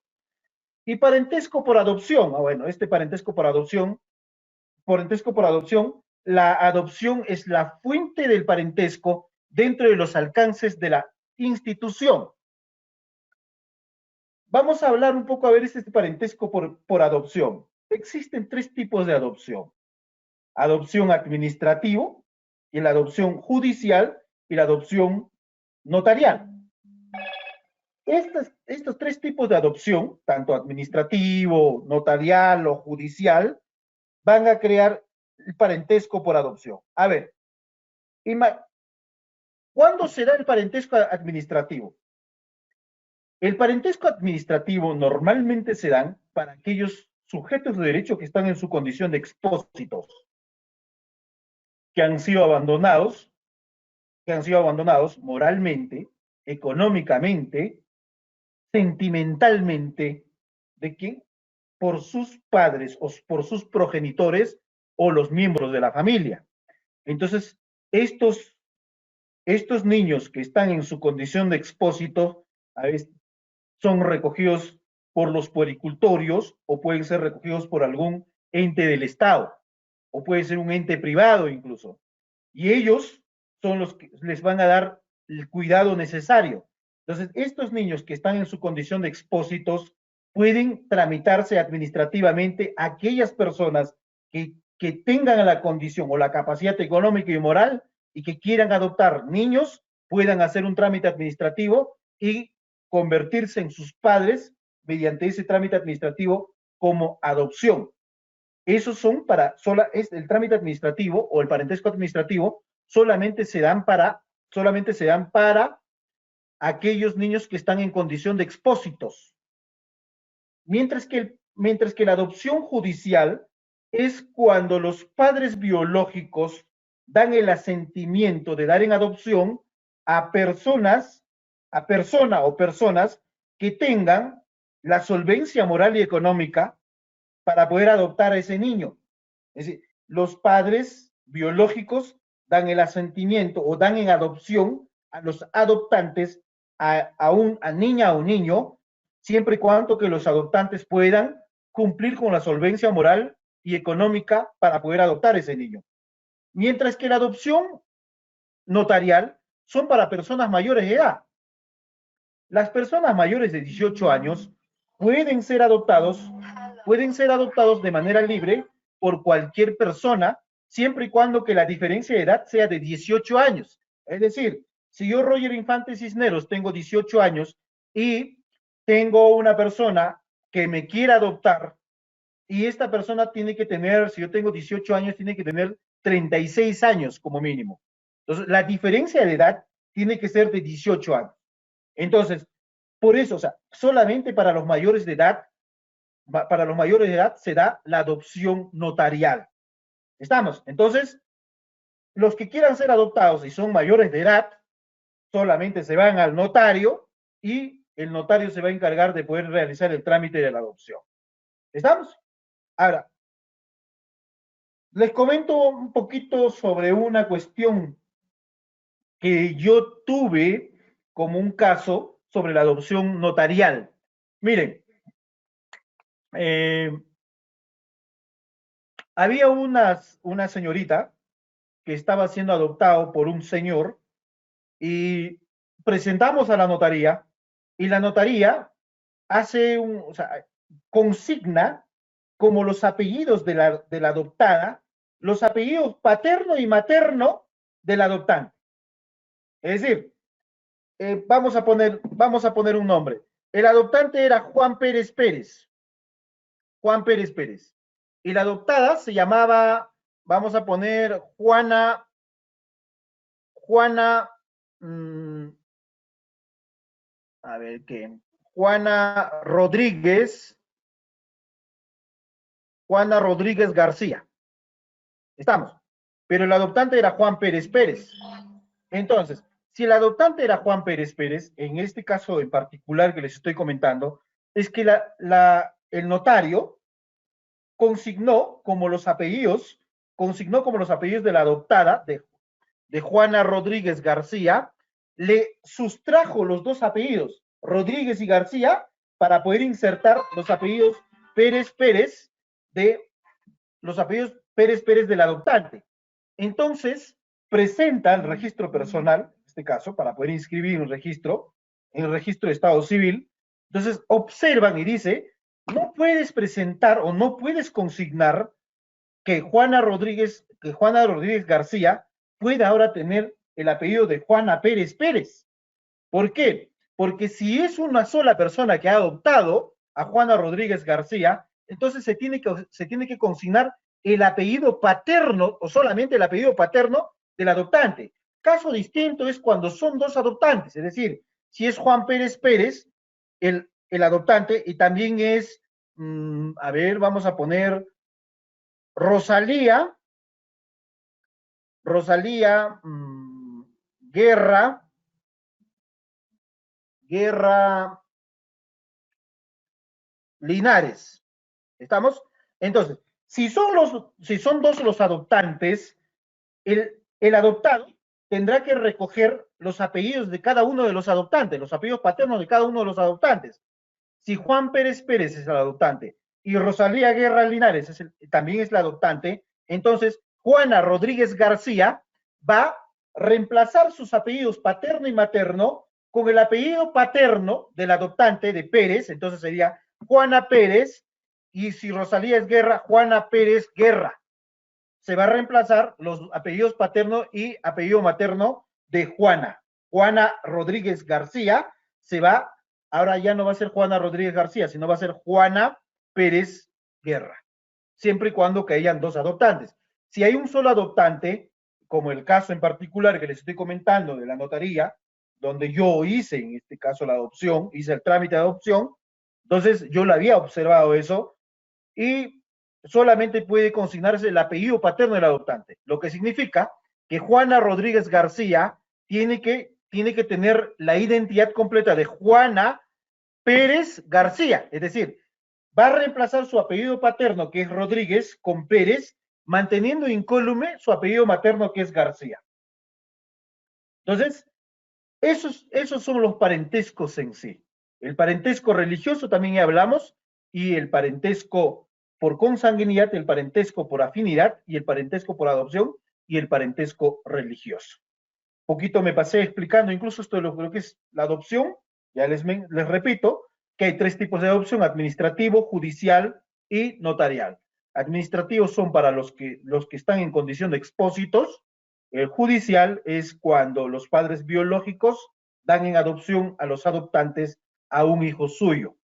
Y parentesco por adopción, bueno, este parentesco por adopción, la adopción es la fuente del parentesco dentro de los alcances de la institución. Vamos a hablar un poco a ver este parentesco por adopción. Existen tres tipos de adopción. Adopción administrativo, y la adopción judicial y la adopción notarial. Estos tres tipos de adopción, tanto administrativo, notarial o judicial, van a crear el parentesco por adopción. A ver, ¿cuándo se da el parentesco administrativo? El parentesco administrativo normalmente se dan para aquellos sujetos de derecho que están en su condición de expósitos, que han sido abandonados, moralmente, económicamente, sentimentalmente. ¿De quién? por sus padres o por sus progenitores o los miembros de la familia. Entonces, estos niños que están en su condición de expósito, a veces son recogidos por los puericultorios o pueden ser recogidos por algún ente del Estado o puede ser un ente privado incluso. Y ellos son los que les van a dar el cuidado necesario. Entonces, estos niños que están en su condición de expósitos pueden tramitarse administrativamente a aquellas personas que tengan la condición o la capacidad económica y moral y que quieran adoptar niños, puedan hacer un trámite administrativo y convertirse en sus padres mediante ese trámite administrativo como adopción. Esos son el trámite administrativo o el parentesco administrativo solamente se dan para aquellos niños que están en condición de expósitos. Mientras que la adopción judicial es cuando los padres biológicos dan el asentimiento de dar en adopción a persona o personas que tengan la solvencia moral y económica para poder adoptar a ese niño. Es decir, los padres biológicos dan el asentimiento o dan en adopción a los adoptantes a niña o niño, siempre y cuando que los adoptantes puedan cumplir con la solvencia moral y económica para poder adoptar a ese niño. Mientras que la adopción notarial son para personas mayores de edad. Las personas mayores de 18 años pueden ser adoptados, pueden ser adoptados de manera libre por cualquier persona, siempre y cuando que la diferencia de edad sea de 18 años. Es decir, si yo, Roger Infante Cisneros, tengo 18 años y tengo una persona que me quiera adoptar, y esta persona tiene que tener, si yo tengo 18 años, tiene que tener 36 años como mínimo. Entonces, la diferencia de edad tiene que ser de 18 años. Entonces, por eso, o sea, solamente para los mayores de edad se da la adopción notarial. ¿Estamos? Entonces, los que quieran ser adoptados y son mayores de edad, solamente se van al notario y el notario se va a encargar de poder realizar el trámite de la adopción. ¿Estamos? Ahora, les comento un poquito sobre una cuestión que yo tuve como un caso sobre la adopción notarial. Miren, eh, había una señorita que estaba siendo adoptado por un señor y presentamos a la notaría y la notaría o sea, consigna como los apellidos de la adoptada, los apellidos paterno y materno del adoptante. Es decir, vamos a poner un nombre. El adoptante era Juan Pérez Pérez. Juan Pérez Pérez. Y la adoptada se llamaba, vamos a poner Juana, a ver qué, Juana Rodríguez García. Estamos. Pero el adoptante era Juan Pérez Pérez. Entonces, si el adoptante era Juan Pérez Pérez, en este caso en particular que les estoy comentando, es que el notario consignó como los apellidos de la adoptada, de Juana Rodríguez García, le sustrajo los dos apellidos, Rodríguez y García, para poder insertar los apellidos Pérez Pérez del adoptante. Entonces, presenta el registro personal, en este caso, para poder inscribir un registro, en el registro de Estado Civil. Entonces, observan y dice, no puedes presentar o no puedes consignar que Juana Rodríguez García pueda ahora tener el apellido de Juana Pérez Pérez. ¿Por qué? Porque si es una sola persona que ha adoptado a Juana Rodríguez García, entonces se tiene que consignar el apellido paterno o solamente el apellido paterno del adoptante. Caso distinto es cuando son dos adoptantes, es decir, si es Juan Pérez Pérez, el adoptante, y también es, a ver, vamos a poner Rosalía Guerra Linares. ¿Estamos? Entonces, si son dos los adoptantes, el adoptado tendrá que recoger los apellidos de cada uno de los adoptantes, los apellidos paternos de cada uno de los adoptantes. Si Juan Pérez Pérez es el adoptante y Rosalía Guerra Linares también es la adoptante, entonces Juana Rodríguez García va a reemplazar sus apellidos paterno y materno con el apellido paterno del adoptante de Pérez, entonces sería Juana Pérez, y si Rosalía es Guerra, Juana Pérez Guerra. Se va a reemplazar los apellidos paterno y apellido materno de Juana. Juana Rodríguez García se va, ahora ya no va a ser Juana Rodríguez García, sino va a ser Juana Pérez Guerra, siempre y cuando que hayan dos adoptantes. Si hay un solo adoptante, como el caso en particular que les estoy comentando de la notaría, donde yo hice en este caso la adopción, hice el trámite de adopción, entonces yo lo había observado eso, y solamente puede consignarse el apellido paterno del adoptante, lo que significa que Juana Rodríguez García tiene que tener la identidad completa de Juana Pérez García, es decir, va a reemplazar su apellido paterno, que es Rodríguez, con Pérez, manteniendo incólume su apellido materno, que es García. Entonces, esos son los parentescos en sí. El parentesco religioso también ya hablamos, y el parentesco por consanguinidad, el parentesco por afinidad, y el parentesco por adopción, y el parentesco religioso. Poquito me pasé explicando incluso esto de lo que es la adopción. Ya les repito que hay tres tipos de adopción: administrativo, judicial y notarial. Administrativos son para los que están en condición de expósitos. El judicial es cuando los padres biológicos dan en adopción a los adoptantes a un hijo suyo.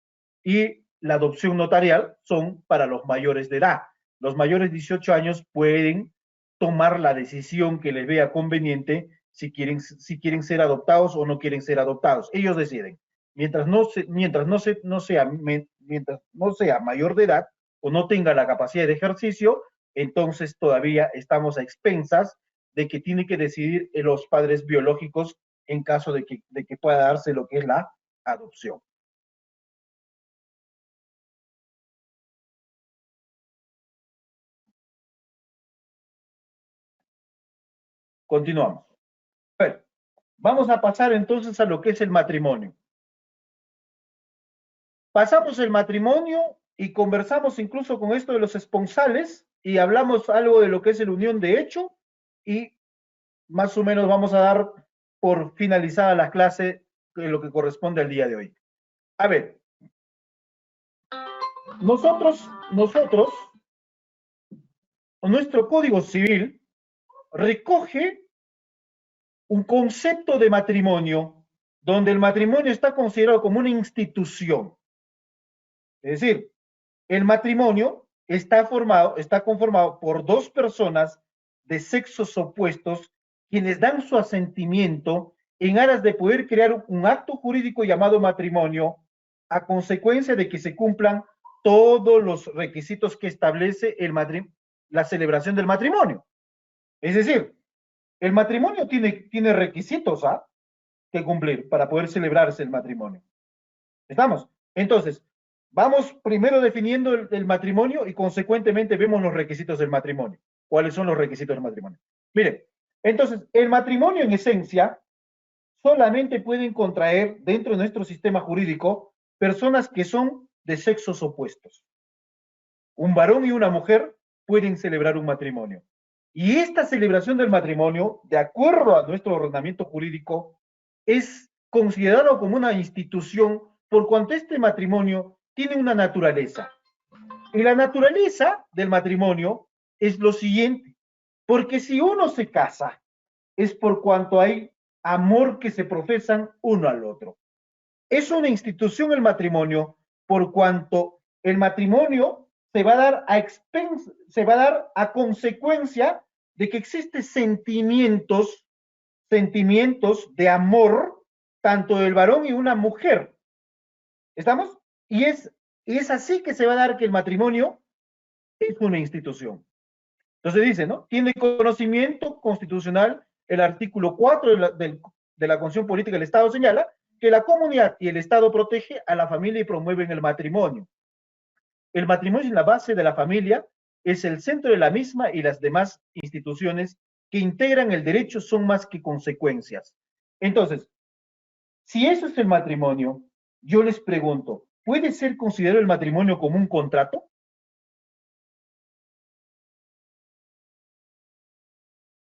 Y la adopción notarial son para los mayores de edad. Los mayores de 18 años pueden tomar la decisión que les vea conveniente si quieren ser adoptados o no quieren ser adoptados. Ellos deciden. Mientras no sea mayor de edad o no tenga la capacidad de ejercicio, entonces todavía estamos a expensas de que tiene que decidir los padres biológicos en caso de que pueda darse lo que es la adopción. Continuamos. Bueno, vamos a pasar entonces a lo que es el matrimonio. Pasamos el matrimonio y conversamos incluso con esto de los esponsales y hablamos algo de lo que es la unión de hecho, y más o menos vamos a dar por finalizada la clase en lo que corresponde al día de hoy. A ver, nosotros, nuestro Código Civil recoge un concepto de matrimonio donde el matrimonio está considerado como una institución. Es decir, el matrimonio está conformado por dos personas de sexos opuestos quienes dan su asentimiento en aras de poder crear un acto jurídico llamado matrimonio a consecuencia de que se cumplan todos los requisitos que establece la celebración del matrimonio. Es decir, el matrimonio tiene requisitos que cumplir para poder celebrarse el matrimonio. ¿Estamos? Entonces, vamos primero definiendo el matrimonio y consecuentemente vemos los requisitos del matrimonio. ¿Cuáles son los requisitos del matrimonio? Mire, entonces, el matrimonio en esencia solamente pueden contraer dentro de nuestro sistema jurídico personas que son de sexos opuestos. Un varón y una mujer pueden celebrar un matrimonio. Y esta celebración del matrimonio, de acuerdo a nuestro ordenamiento jurídico, es considerado como una institución por cuanto este matrimonio tiene una naturaleza. Y la naturaleza del matrimonio es lo siguiente, porque si uno se casa, es por cuanto hay amor que se profesan uno al otro. Es una institución el matrimonio, por cuanto el matrimonio se va a dar a consecuencia de que existen sentimientos de amor, tanto del varón y una mujer. ¿Estamos? Y es así que se va a dar que el matrimonio es una institución. Entonces dice, ¿no? Tiene conocimiento constitucional, el artículo 4 de la Constitución Política del Estado señala que la comunidad y el Estado protege a la familia y promueven el matrimonio. El matrimonio es la base de la familia, es el centro de la misma y las demás instituciones que integran el derecho son más que consecuencias. Entonces, si eso es el matrimonio, yo les pregunto, ¿puede ser considerado el matrimonio como un contrato?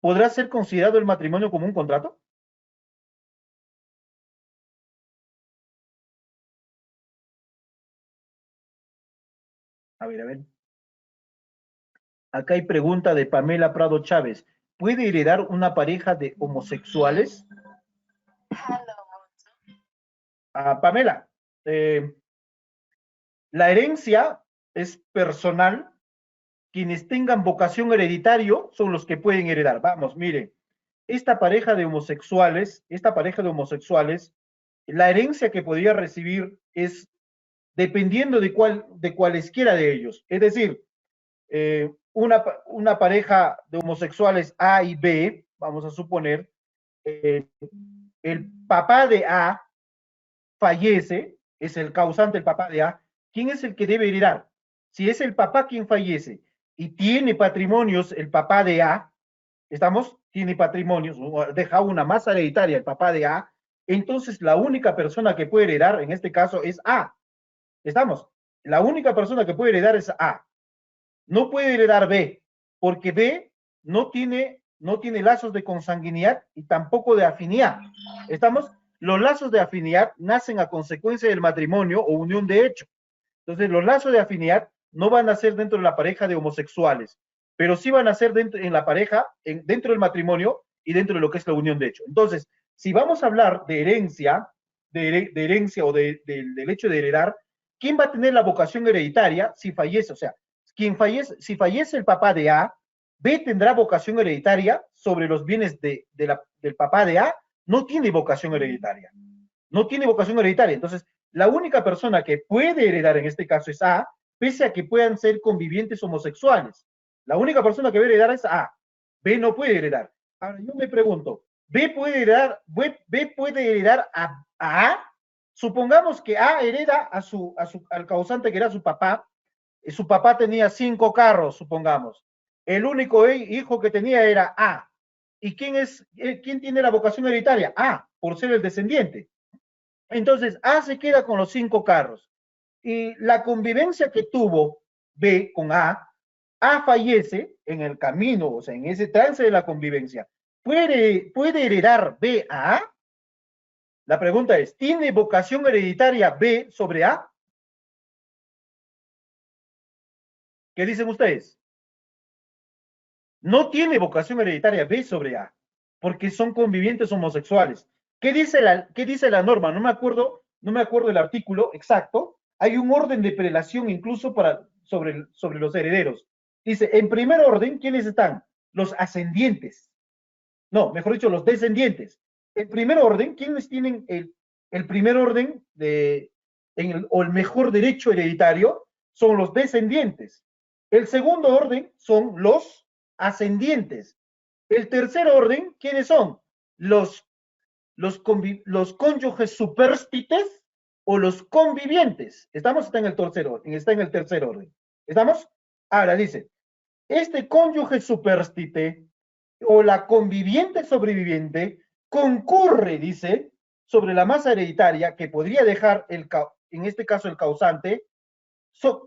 ¿Podrá ser considerado el matrimonio como un contrato? A ver, a ver. Acá hay pregunta de Pamela Prado Chávez. ¿Puede heredar una pareja de homosexuales? Pamela, eh, la herencia es personal. Quienes tengan vocación hereditario son los que pueden heredar. Vamos, mire, esta pareja de homosexuales, la herencia que podría recibir es dependiendo de cualesquiera de ellos. Es decir, una pareja de homosexuales A y B, vamos a suponer, eh, el papá de A fallece, es el causante el papá de A, ¿quién es el que debe heredar? Si es el papá quien fallece y tiene patrimonios el papá de A, ¿estamos? Tiene patrimonios, deja una masa hereditaria el papá de A, entonces la única persona que puede heredar en este caso es A. ¿Estamos? La única persona que puede heredar es A. No puede heredar B, porque B no tiene lazos de consanguinidad y tampoco de afinidad. ¿Estamos? Los lazos de afinidad nacen a consecuencia del matrimonio o unión de hecho. Entonces, los lazos de afinidad no van a ser dentro de la pareja de homosexuales, pero sí van a ser dentro, en la pareja, dentro del matrimonio y dentro de lo que es la unión de hecho. Entonces, si vamos a hablar de herencia, de herencia o del hecho de heredar, ¿quién va a tener la vocación hereditaria si fallece? O sea, si fallece el papá de A, B tendrá vocación hereditaria sobre los bienes del papá de A, no tiene vocación hereditaria. No tiene vocación hereditaria. Entonces, la única persona que puede heredar en este caso es A, pese a que puedan ser convivientes homosexuales. La única persona que puede heredar es A. B no puede heredar. Ahora, yo me pregunto, B puede heredar a? Supongamos que A hereda al causante que era su papá, y su papá tenía 5 carros, supongamos. El único hijo que tenía era A. ¿Y quién tiene la vocación hereditaria? A, por ser el descendiente. Entonces, A se queda con los 5 carros. Y la convivencia que tuvo B con A fallece en el camino, o sea, en ese trance de la convivencia. ¿Puede heredar B a A? La pregunta es, ¿tiene vocación hereditaria B sobre A? ¿Qué dicen ustedes? No tiene vocación hereditaria B sobre A, porque son convivientes homosexuales. ¿Qué dice la norma? No me acuerdo el artículo exacto. Hay un orden de prelación incluso sobre los herederos. Dice, en primer orden, ¿quiénes están? Los ascendientes. No, mejor dicho, los descendientes. En primer orden, ¿quiénes tienen el primer orden o el mejor derecho hereditario? Son los descendientes. El segundo orden son los ascendientes. El tercer orden, ¿quiénes son? Los, los cónyuges superstites o los convivientes. Estamos, está en el tercer orden. ¿Estamos? Ahora dice, este cónyuge superstite o la conviviente sobreviviente concurre, dice, sobre la masa hereditaria que podría dejar, en este caso, el causante,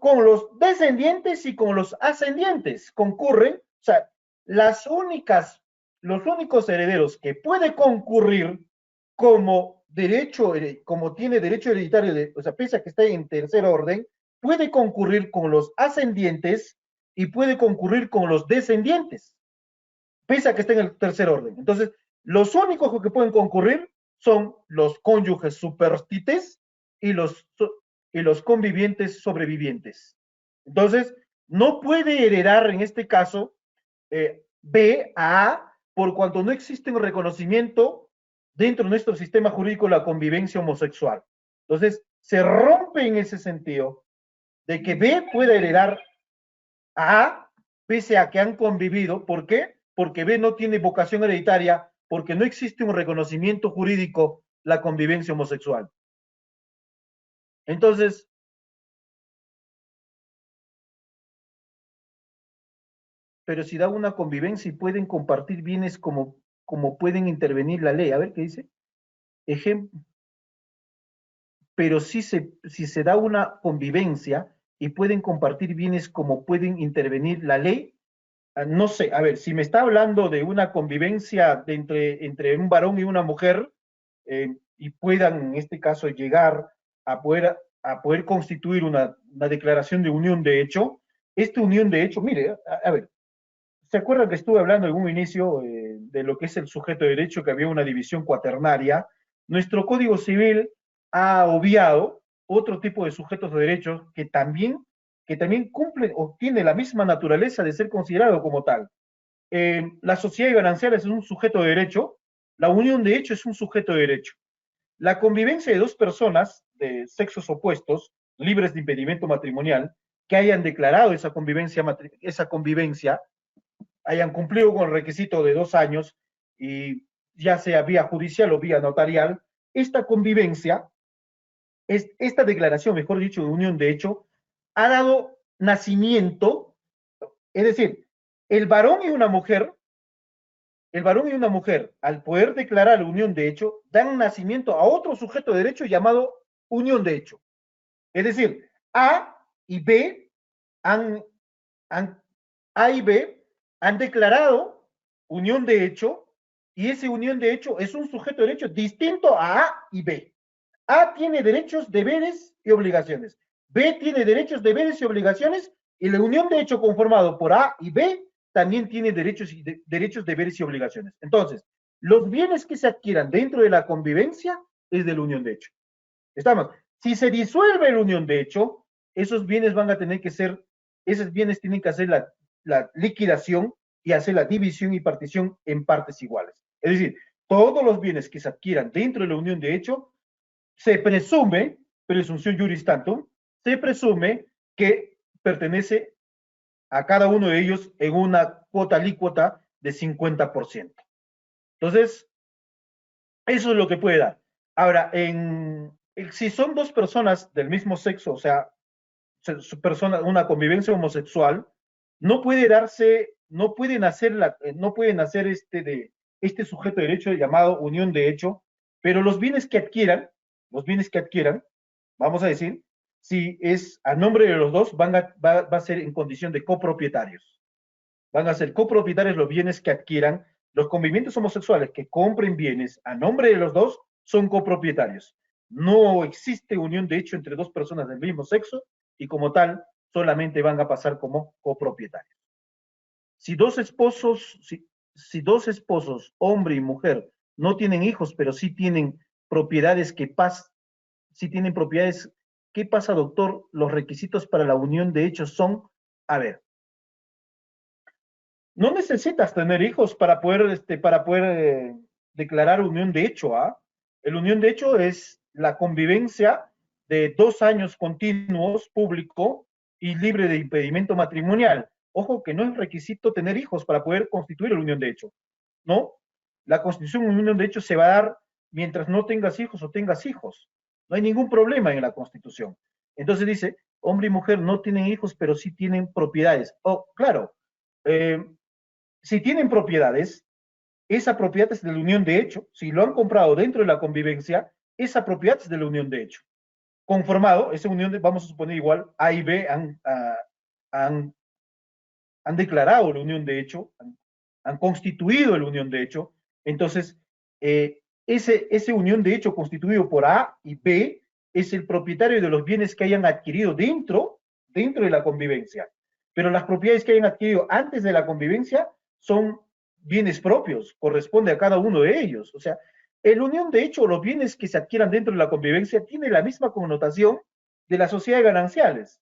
con los descendientes y con los ascendientes. Concurren, o sea, los únicos herederos que puede concurrir como tiene derecho hereditario, o sea, pese a que está en tercer orden, puede concurrir con los ascendientes y puede concurrir con los descendientes pese a que esté en el tercer orden. Entonces, los únicos que pueden concurrir son los cónyuges superstites y los convivientes sobrevivientes. Entonces, no puede heredar en este caso B a A por cuanto no existe un reconocimiento dentro de nuestro sistema jurídico de la convivencia homosexual. Entonces, se rompe en ese sentido de que B pueda heredar a, pese a que han convivido. ¿Por qué? Porque B no tiene vocación hereditaria, porque no existe un reconocimiento jurídico la convivencia homosexual. Entonces, pero si da una convivencia y pueden compartir bienes como pueden intervenir la ley. A ver qué dice. Ejemplo, pero si se da una convivencia y pueden compartir bienes como pueden intervenir la ley, no sé, a ver, si me está hablando de una convivencia entre un varón y una mujer, y puedan en este caso llegar a poder constituir una declaración de unión de hecho, esta unión de hecho, mire, a ver, ¿se acuerdan que estuve hablando en un inicio de lo que es el sujeto de derecho, que había una división cuaternaria? Nuestro Código Civil ha obviado otro tipo de sujetos de derechos que también cumplen o tiene la misma naturaleza de ser considerado como tal. La sociedad ganancial es un sujeto de derecho, la unión de hecho es un sujeto de derecho. La convivencia de dos personas de sexos opuestos, libres de impedimento matrimonial, que hayan declarado esa convivencia, hayan cumplido con el requisito de 2 años, y ya sea vía judicial o vía notarial, esta convivencia, esta declaración, mejor dicho, de unión de hecho, ha dado nacimiento, es decir, el varón y una mujer, el varón y una mujer, al poder declarar la unión de hecho, dan nacimiento a otro sujeto de derecho llamado unión de hecho. Es decir, A y B han, han A y B han declarado unión de hecho, y esa unión de hecho es un sujeto de derecho distinto a A y B. A tiene derechos, deberes y obligaciones. B tiene derechos, deberes y obligaciones, y la unión de hecho conformado por A y B también tiene derechos, deberes y obligaciones. Entonces, los bienes que se adquieran dentro de la convivencia es de la unión de hecho. Estamos. Si se disuelve la unión de hecho, esos bienes van a tener que ser, esos bienes tienen que hacer la liquidación y hacer la división y partición en partes iguales. Es decir, todos los bienes que se adquieran dentro de la unión de hecho, se presume, presunción juris tantum, se presume que pertenece a cada uno de ellos en una cuota alícuota de 50%. Entonces, eso es lo que puede dar. Ahora, si son dos personas del mismo sexo, o sea, una convivencia homosexual, no puede darse, no pueden hacer este sujeto de derecho llamado unión de hecho, pero los bienes que adquieran, vamos a decir, si es a nombre de los dos, va a ser en condición de copropietarios. Van a ser copropietarios los bienes que adquieran. Los convivientes homosexuales que compren bienes a nombre de los dos son copropietarios. No existe unión de hecho entre dos personas del mismo sexo, y como tal solamente van a pasar como copropietarios. Si dos esposos, hombre y mujer, no tienen hijos, pero sí tienen propiedades sí tienen propiedades, ¿qué pasa, doctor? Los requisitos para la unión de hecho son, a ver, no necesitas tener hijos para poder declarar unión de hecho. ¿Ah? El unión de hecho es la convivencia de 2 años continuos, público y libre de impedimento matrimonial. Ojo que no es requisito tener hijos para poder constituir la unión de hecho, ¿no? La constitución de unión de hecho se va a dar mientras no tengas hijos o tengas hijos. No hay ningún problema en la constitución. Entonces dice, hombre y mujer no tienen hijos, pero sí tienen propiedades. Oh, claro, eh, si tienen propiedades, esa propiedad es de la unión de hecho. Si lo han comprado dentro de la convivencia, esa propiedad es de la unión de hecho. Conformado, esa unión, vamos a suponer igual, A y B han, han declarado la unión de hecho, han constituido la unión de hecho. Entonces, ese unión de hecho constituido por A y B es el propietario de los bienes que hayan adquirido dentro de la convivencia. Pero las propiedades que hayan adquirido antes de la convivencia son bienes propios, corresponde a cada uno de ellos. O sea, el unión de hecho, los bienes que se adquieran dentro de la convivencia tiene la misma connotación de las sociedades gananciales.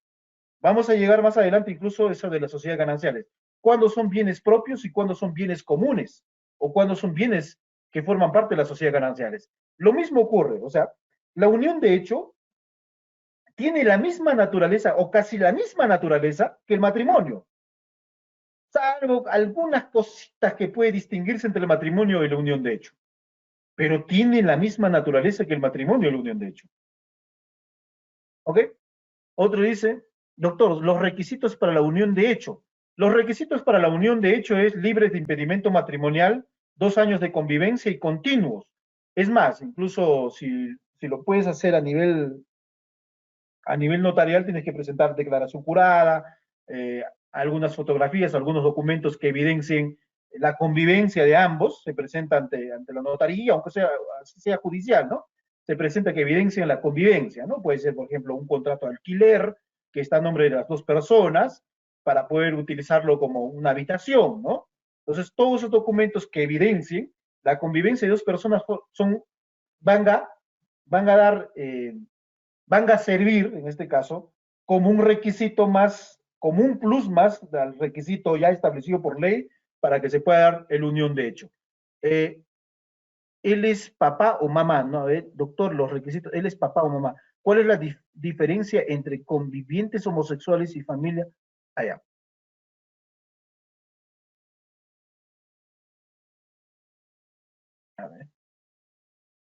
Vamos a llegar más adelante incluso a eso de las sociedades gananciales. ¿Cuándo son bienes propios y cuándo son bienes comunes? ¿O cuándo son bienes que forman parte de las sociedades gananciales? Lo mismo ocurre, o sea, la unión de hecho tiene la misma naturaleza o casi la misma naturaleza que el matrimonio, salvo algunas cositas que puede distinguirse entre el matrimonio y la unión de hecho, pero tiene la misma naturaleza que el matrimonio y la unión de hecho. ¿Ok? Otro dice, doctor, los requisitos para la unión de hecho. Los requisitos para la unión de hecho es libres de impedimento matrimonial, 2 años de convivencia y continuos. Es más, incluso si lo puedes hacer a nivel notarial, tienes que presentar declaración jurada, algunas fotografías, algunos documentos que evidencien la convivencia de ambos, se presenta ante la notaría, aunque sea judicial, ¿no? Se presenta que evidencien la convivencia, ¿no? Puede ser, por ejemplo, un contrato de alquiler que está a nombre de las dos personas para poder utilizarlo como una habitación, ¿no? Entonces, todos esos documentos que evidencien la convivencia de dos personas son, van a, van a dar van a servir, en este caso, como un requisito más, como un plus más del requisito ya establecido por ley para que se pueda dar el unión de hecho. Eh, ¿Él es papá o mamá? No, a ver, doctor, los requisitos, ¿él es papá o mamá? ¿Cuál es la diferencia entre convivientes homosexuales y familia? Allá. A ver,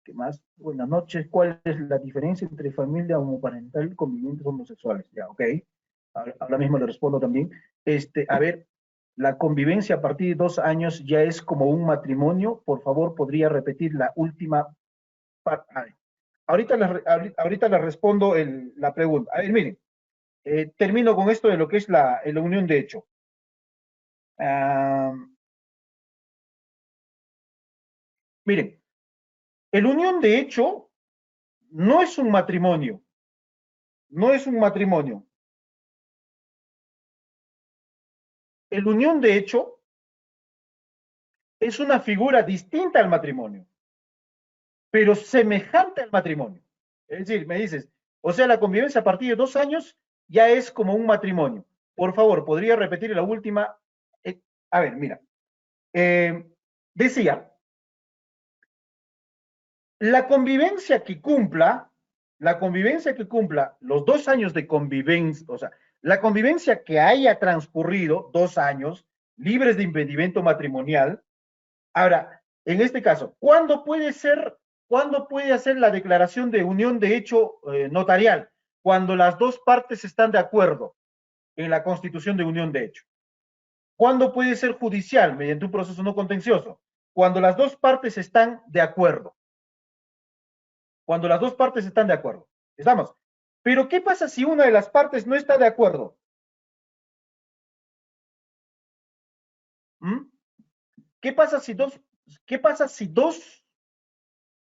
¿qué más? Buenas noches. ¿Cuál es la diferencia entre familia homoparental y convivientes homosexuales? Ya, ok. Ahora mismo le respondo también. A ver, la convivencia a partir de 2 años ya es como un matrimonio. Por favor, podría repetir la última parte. Ahorita le respondo la pregunta. A ver, miren, termino con esto de lo que es la unión de hecho. Ah, miren, el unión de hecho no es un matrimonio, no es un matrimonio. El unión de hecho es una figura distinta al matrimonio, pero semejante al matrimonio. Es decir, me dices, o sea, la convivencia a partir de 2 años ya es como un matrimonio. Por favor, ¿podría repetir la última? A ver, mira, eh, decía, la convivencia que cumpla, la convivencia que cumpla los 2 años de convivencia, o sea, la convivencia que haya transcurrido 2 años libres de impedimento matrimonial. Ahora, en este caso, ¿cuándo puede hacer la declaración de unión de hecho notarial? Cuando las dos partes están de acuerdo en la constitución de unión de hecho. ¿Cuándo puede ser judicial? Mediante un proceso no contencioso. Cuando las dos partes están de acuerdo. Cuando las dos partes están de acuerdo. ¿Estamos? Pero ¿qué pasa si una de las partes no está de acuerdo? ¿Mm? ¿Qué pasa si dos, qué pasa si dos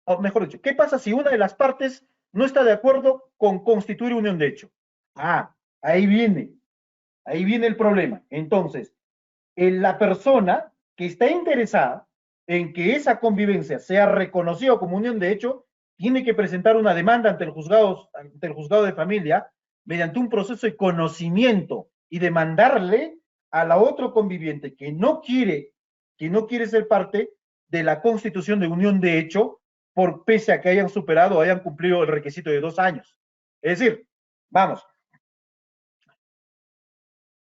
o mejor dicho, ¿qué pasa si una de las partes no está de acuerdo con constituir unión de hecho? Ah, ahí viene el problema. Entonces, la persona que está interesada en que esa convivencia sea reconocida como unión de hecho, tiene que presentar una demanda ante el juzgado de familia mediante un proceso de conocimiento y demandarle a la otro conviviente que no quiere ser parte de la constitución de unión de hecho, por pese a que hayan superado o hayan cumplido el requisito de 2 años. Es decir, vamos,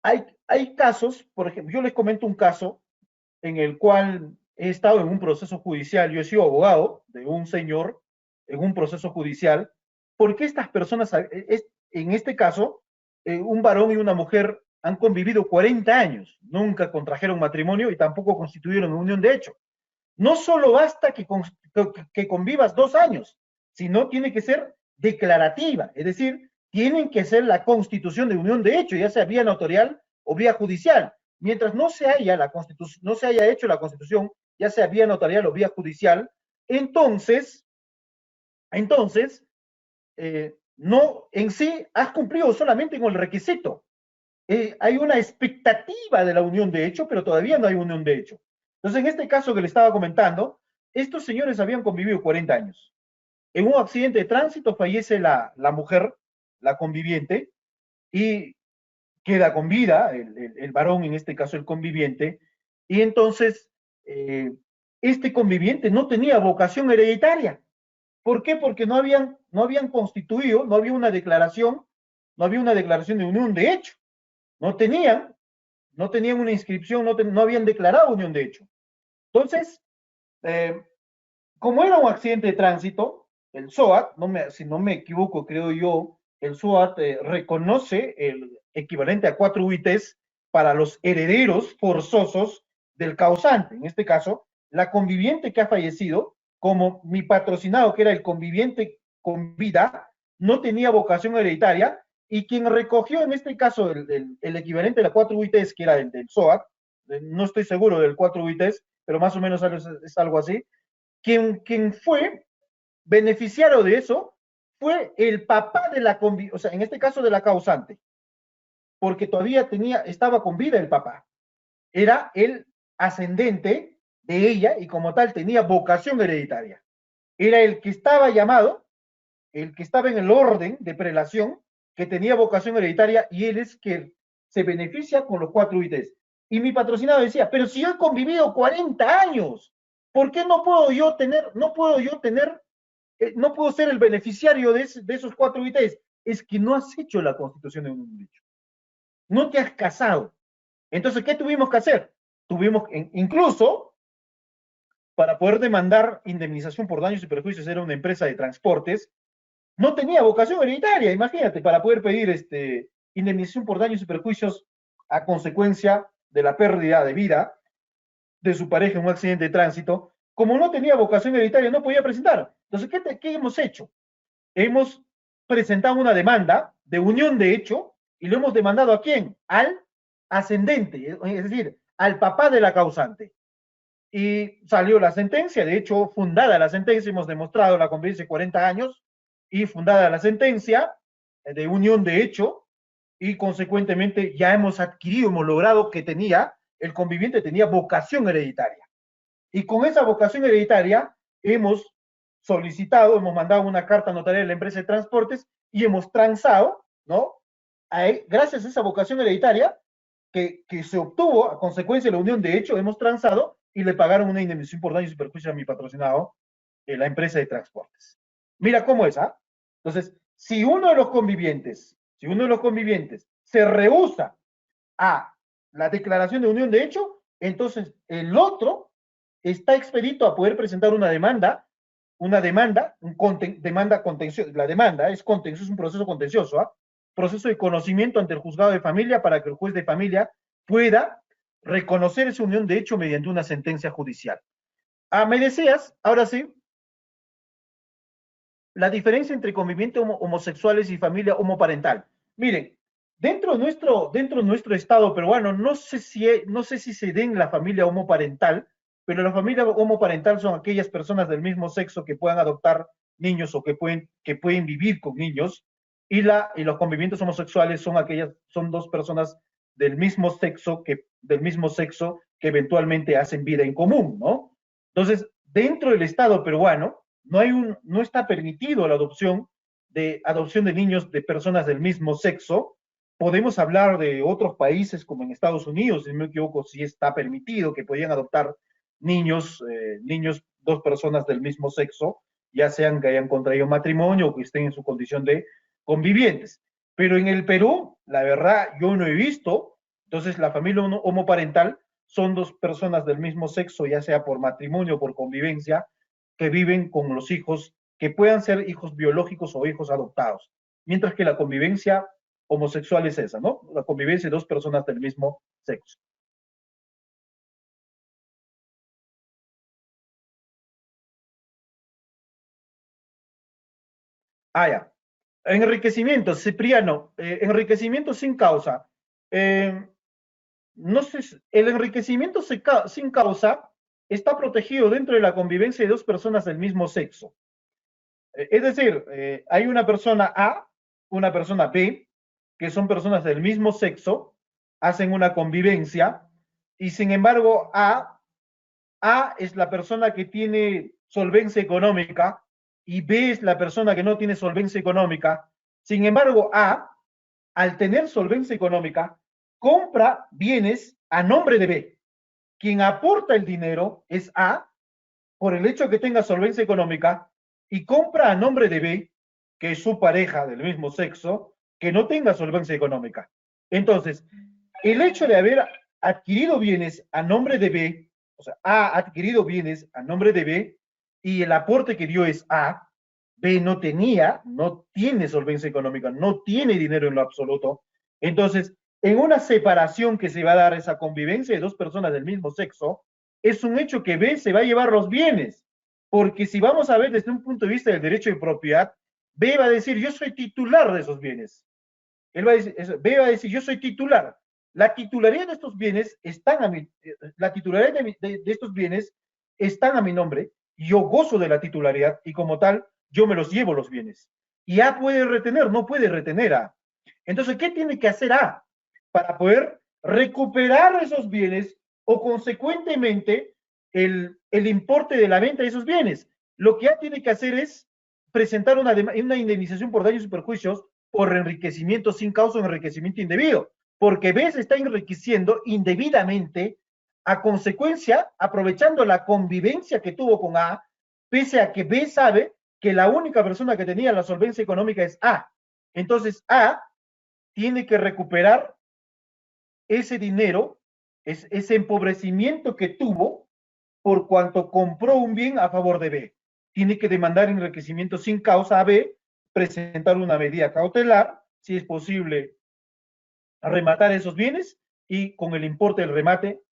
hay casos, por ejemplo, yo les comento un caso en el cual he estado en un proceso judicial, yo he sido abogado de un señor en un proceso judicial, porque estas personas, en este caso, un varón y una mujer han convivido 40 años, nunca contrajeron matrimonio y tampoco constituyeron unión de hecho. No solo basta que convivas 2 años, sino tiene que ser declarativa, es decir, tienen que ser la constitución de unión de hecho, ya sea vía notarial o vía judicial. Mientras no se haya hecho la constitución, ya sea vía notarial o vía judicial, entonces, entonces, no en sí has cumplido solamente con el requisito. Hay una expectativa de la unión de hecho, pero todavía no hay unión de hecho. Entonces, en este caso que le estaba comentando, estos señores habían convivido 40 años. En un accidente de tránsito fallece la mujer, la conviviente, y queda con vida el varón, en este caso el conviviente, y entonces eh, este conviviente no tenía vocación hereditaria. ¿Por qué? Porque no habían constituido, no había una declaración de unión de hecho. No tenían, no tenían una inscripción, no habían declarado unión de hecho. Entonces, eh, como era un accidente de tránsito, el SOAT, si no me equivoco, creo yo, el SOAT reconoce el equivalente a 4 UITs para los herederos forzosos del causante. En este caso, la conviviente que ha fallecido, como mi patrocinado, que era el conviviente con vida, no tenía vocación hereditaria, y quien recogió en este caso el equivalente de la 4 UITs, que era el del SOAT, no estoy seguro del 4 UITs, pero más o menos es algo así, quien fue beneficiario de eso fue el papá de la o sea, en este caso de la causante, porque todavía estaba con vida el papá. Era el ascendente de ella y como tal tenía vocación hereditaria. Era el que estaba llamado, el que estaba en el orden de prelación, que tenía vocación hereditaria y él es que se beneficia con los 4 UITs. Y mi patrocinado decía, pero si yo he convivido 40 años, ¿por qué no puedo yo tener, no puedo ser el beneficiario de esos 4 UITs? Es que no has hecho la constitución de un derecho. No te has casado. Entonces, ¿qué tuvimos que hacer? Incluso, para poder demandar indemnización por daños y perjuicios, era una empresa de transportes, no tenía vocación hereditaria, imagínate, para poder pedir indemnización por daños y perjuicios a consecuencia de la pérdida de vida de su pareja en un accidente de tránsito, como no tenía vocación hereditaria, no podía presentar. Entonces, ¿qué hemos hecho? Hemos presentado una demanda de unión de hecho y lo hemos demandado ¿a quién? Al ascendente, es decir, al papá de la causante. Y salió la sentencia, de hecho, fundada la sentencia, hemos demostrado la convivencia de 40 años y fundada la sentencia de unión de hecho y consecuentemente ya hemos adquirido, hemos logrado que el conviviente tenía vocación hereditaria. Y con esa vocación hereditaria hemos solicitado, hemos mandado una carta notarial a la empresa de transportes y hemos transado, ¿no? Gracias a esa vocación hereditaria que se obtuvo a consecuencia de la unión de hecho, hemos transado y le pagaron una indemnización por daños y perjuicios a mi patrocinado, la empresa de transportes. Mira cómo es, ¿ah? Entonces, si uno de los convivientes se rehúsa a la declaración de unión de hecho, entonces el otro está expedito a poder presentar demanda contenciosa. La demanda es contencioso, es un proceso contencioso, ¿ah? Proceso de conocimiento ante el juzgado de familia para que el juez de familia pueda reconocer esa unión de hecho mediante una sentencia judicial. Me decías, ahora sí, la diferencia entre convivientes homosexuales y familia homoparental. Miren, dentro de nuestro estado peruano, no sé si se den la familia homoparental, pero la familia homoparental son aquellas personas del mismo sexo que puedan adoptar niños o que pueden vivir con niños, y los convivientes homosexuales son dos personas del mismo sexo que eventualmente hacen vida en común, ¿no? Entonces, dentro del estado peruano, no está permitido la adopción de niños de personas del mismo sexo. Podemos hablar de otros países como en Estados Unidos, si no me equivoco, sí está permitido que podían adoptar niños, dos personas del mismo sexo, ya sean que hayan contraído matrimonio o que estén en su condición de convivientes. Pero en el Perú, la verdad, yo no he visto. Entonces, la familia homoparental son dos personas del mismo sexo, ya sea por matrimonio o por convivencia, que viven con los hijos, que puedan ser hijos biológicos o hijos adoptados. Mientras que la convivencia homosexual es esa, ¿no? La convivencia de dos personas del mismo sexo. Ya. Enriquecimiento, Cipriano, enriquecimiento sin causa. Eh, no sé, el enriquecimiento sin causa está protegido dentro de la convivencia de dos personas del mismo sexo. Es decir, hay una persona A, una persona B, que son personas del mismo sexo, hacen una convivencia, y sin embargo A es la persona que tiene solvencia económica y B es la persona que no tiene solvencia económica. Sin embargo, al tener solvencia económica, compra bienes a nombre de B. Quien aporta el dinero es A por el hecho de que tenga solvencia económica y compra a nombre de B, que es su pareja del mismo sexo, que no tenga solvencia económica. Entonces, el hecho de haber adquirido bienes a nombre de B, o sea, A ha adquirido bienes a nombre de B y el aporte que dio es A, B no tiene solvencia económica, no tiene dinero en lo absoluto. Entonces, En una separación que se va a dar esa convivencia de dos personas del mismo sexo, es un hecho que B se va a llevar los bienes. Porque si vamos a ver desde un punto de vista del derecho de propiedad, B va a decir, yo soy titular de esos bienes. Él va a decir, B va a decir, yo soy titular. La titularidad de estos bienes están a mi, la titularidad de estos bienes están a mi nombre. Yo gozo de la titularidad y como tal, yo me los llevo los bienes. Y A puede retener, no puede retener A. Entonces, ¿qué tiene que hacer A para poder recuperar esos bienes o consecuentemente el importe de la venta de esos bienes? Lo que A tiene que hacer es presentar una indemnización por daños y perjuicios por enriquecimiento sin causa o enriquecimiento indebido, porque B se está enriqueciendo indebidamente a consecuencia, aprovechando la convivencia que tuvo con A, pese a que B sabe que la única persona que tenía la solvencia económica es A. Entonces A tiene que recuperar ese dinero, ese empobrecimiento que tuvo por cuanto compró un bien a favor de B. Tiene que demandar enriquecimiento sin causa a B, presentar una medida cautelar, si es posible, rematar esos bienes y con el importe del remate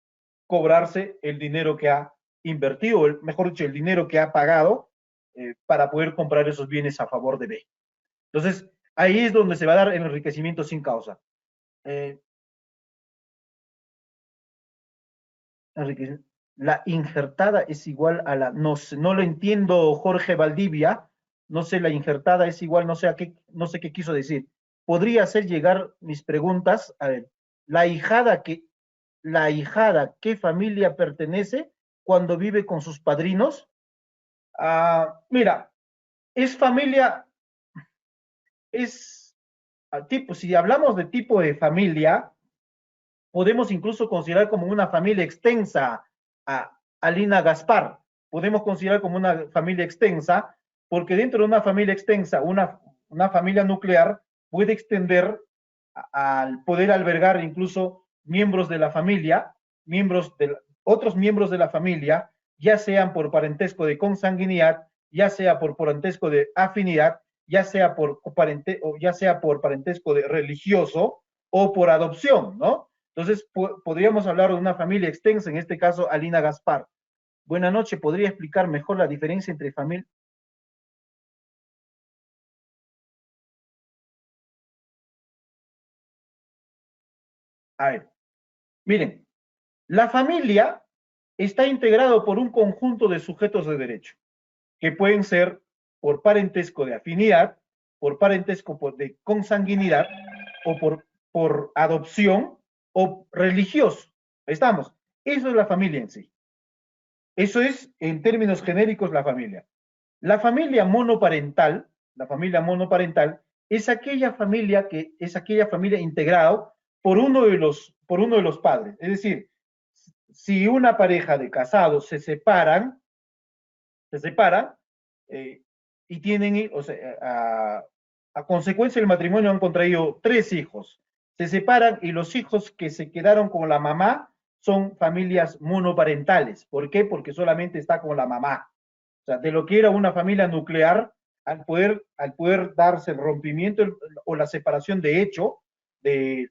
cobrarse el dinero que ha invertido, mejor dicho, el dinero que ha pagado para poder comprar esos bienes a favor de B. Entonces, ahí es donde se va a dar el enriquecimiento sin causa. Eh, la injertada es igual a la, no, no lo entiendo, Jorge Valdivia, no sé, la injertada es igual, no sé, no sé qué quiso decir. Podría hacer llegar mis preguntas, a ver, la hijada, la hijada, ¿qué familia pertenece cuando vive con sus padrinos? Mira, es familia, es tipo, si hablamos de tipo de familia, podemos incluso considerar como una familia extensa a Lina Gaspar. Podemos considerar como una familia extensa, porque dentro de una familia extensa, una familia nuclear puede extender al poder albergar incluso miembros de la familia, otros miembros de la familia, ya sean por parentesco de consanguinidad, ya sea por parentesco de afinidad, ya sea ya sea por parentesco de religioso o por adopción, ¿no? Entonces, podríamos hablar de una familia extensa, en este caso, Alina Gaspar. Buenas noches, ¿podría explicar mejor la diferencia entre familia? A ver, miren, la familia está integrado por un conjunto de sujetos de derecho, que pueden ser por parentesco de afinidad, por parentesco de consanguinidad, o por adopción, o religioso. Estamos. Eso es la familia en sí. Eso es, en términos genéricos, la familia. La familia monoparental es aquella familia integrada por uno de los padres. Es decir, si una pareja de casados se separan eh, y tienen, o sea, a consecuencia del matrimonio han contraído 3 hijos. Se separan y los hijos que se quedaron con la mamá son familias monoparentales. ¿Por qué? Porque solamente está con la mamá. O sea, de lo que era una familia nuclear, al poder darse el rompimiento o la separación de hecho, de,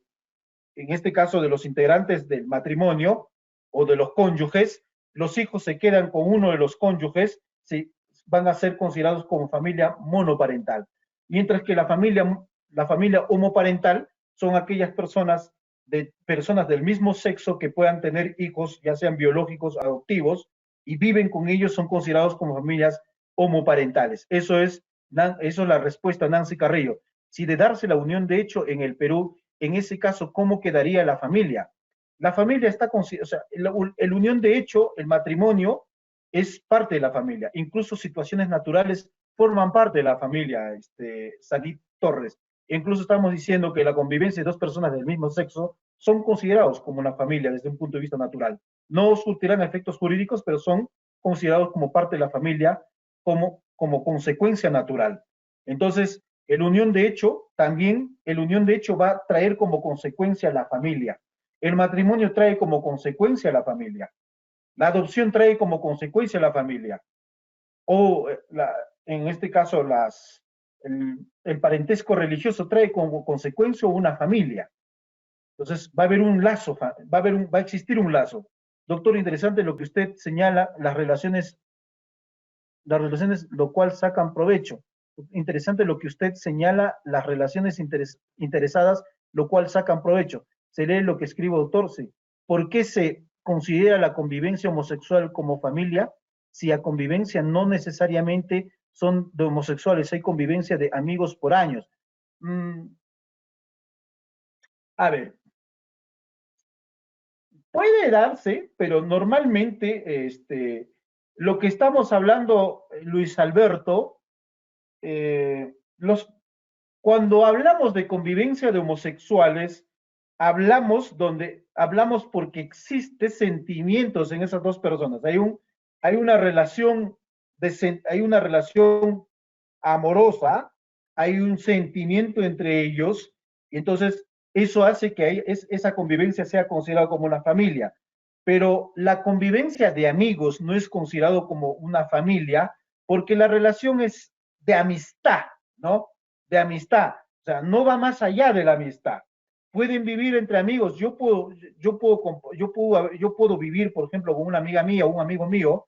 en este caso de los integrantes del matrimonio o de los cónyuges, los hijos se quedan con uno de los cónyuges, se, van a ser considerados como familia monoparental. Mientras que la familia homoparental son aquellas personas del mismo sexo que puedan tener hijos, ya sean biológicos, adoptivos, y viven con ellos, son considerados como familias homoparentales. Eso es la respuesta a Nancy Carrillo. Si de darse la unión de hecho en el Perú, en ese caso, ¿cómo quedaría la familia? La familia está, o sea, el unión de hecho, el matrimonio, es parte de la familia. Incluso situaciones naturales forman parte de la familia, Salit Torres. Incluso estamos diciendo que la convivencia de dos personas del mismo sexo son considerados como una familia desde un punto de vista natural. No surtirán efectos jurídicos, pero son considerados como parte de la familia como consecuencia natural. Entonces, el unión de hecho va a traer como consecuencia la familia. El matrimonio trae como consecuencia la familia. La adopción trae como consecuencia la familia. O en este caso el parentesco religioso trae como consecuencia una familia. Entonces, va a haber un lazo, va a existir un lazo. Doctor, interesante lo que usted señala, las relaciones, lo cual sacan provecho. Interesante lo que usted señala, las relaciones interesadas, lo cual sacan provecho. Se lee lo que escribe autor, sí. ¿Por qué se considera la convivencia homosexual como familia si a convivencia no necesariamente son de homosexuales, hay convivencia de amigos por años? Mm, a ver, puede darse, pero normalmente lo que estamos hablando, Luis Alberto, los cuando hablamos de convivencia de homosexuales, hablamos porque existe sentimientos en esas dos personas. Hay una relación amorosa, hay un sentimiento entre ellos, y entonces eso hace que esa convivencia sea considerada como una familia. Pero la convivencia de amigos no es considerado como una familia porque la relación es de amistad, ¿no? De amistad. O sea, no va más allá de la amistad. Pueden vivir entre amigos. Yo puedo vivir, por ejemplo, con una amiga mía o un amigo mío,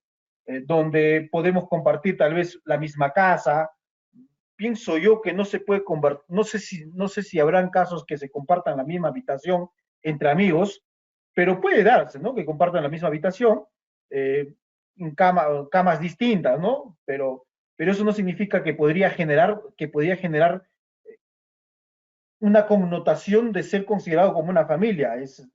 donde podemos compartir tal vez la misma casa. Pienso yo que no se puede compartir, no sé si habrán casos que se compartan la misma habitación entre amigos, pero puede darse, ¿no? Que compartan la misma habitación, en camas distintas, ¿no? Pero eso no significa que podría generar una connotación de ser considerado como una familia, es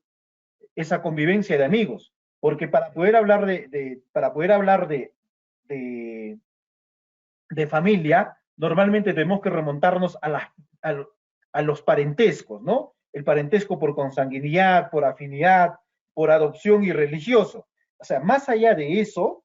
esa convivencia de amigos, porque para poder hablar de, de familia, normalmente tenemos que remontarnos a los parentescos, ¿no? El parentesco por consanguinidad, por afinidad, por adopción y religioso. O sea, más allá de eso,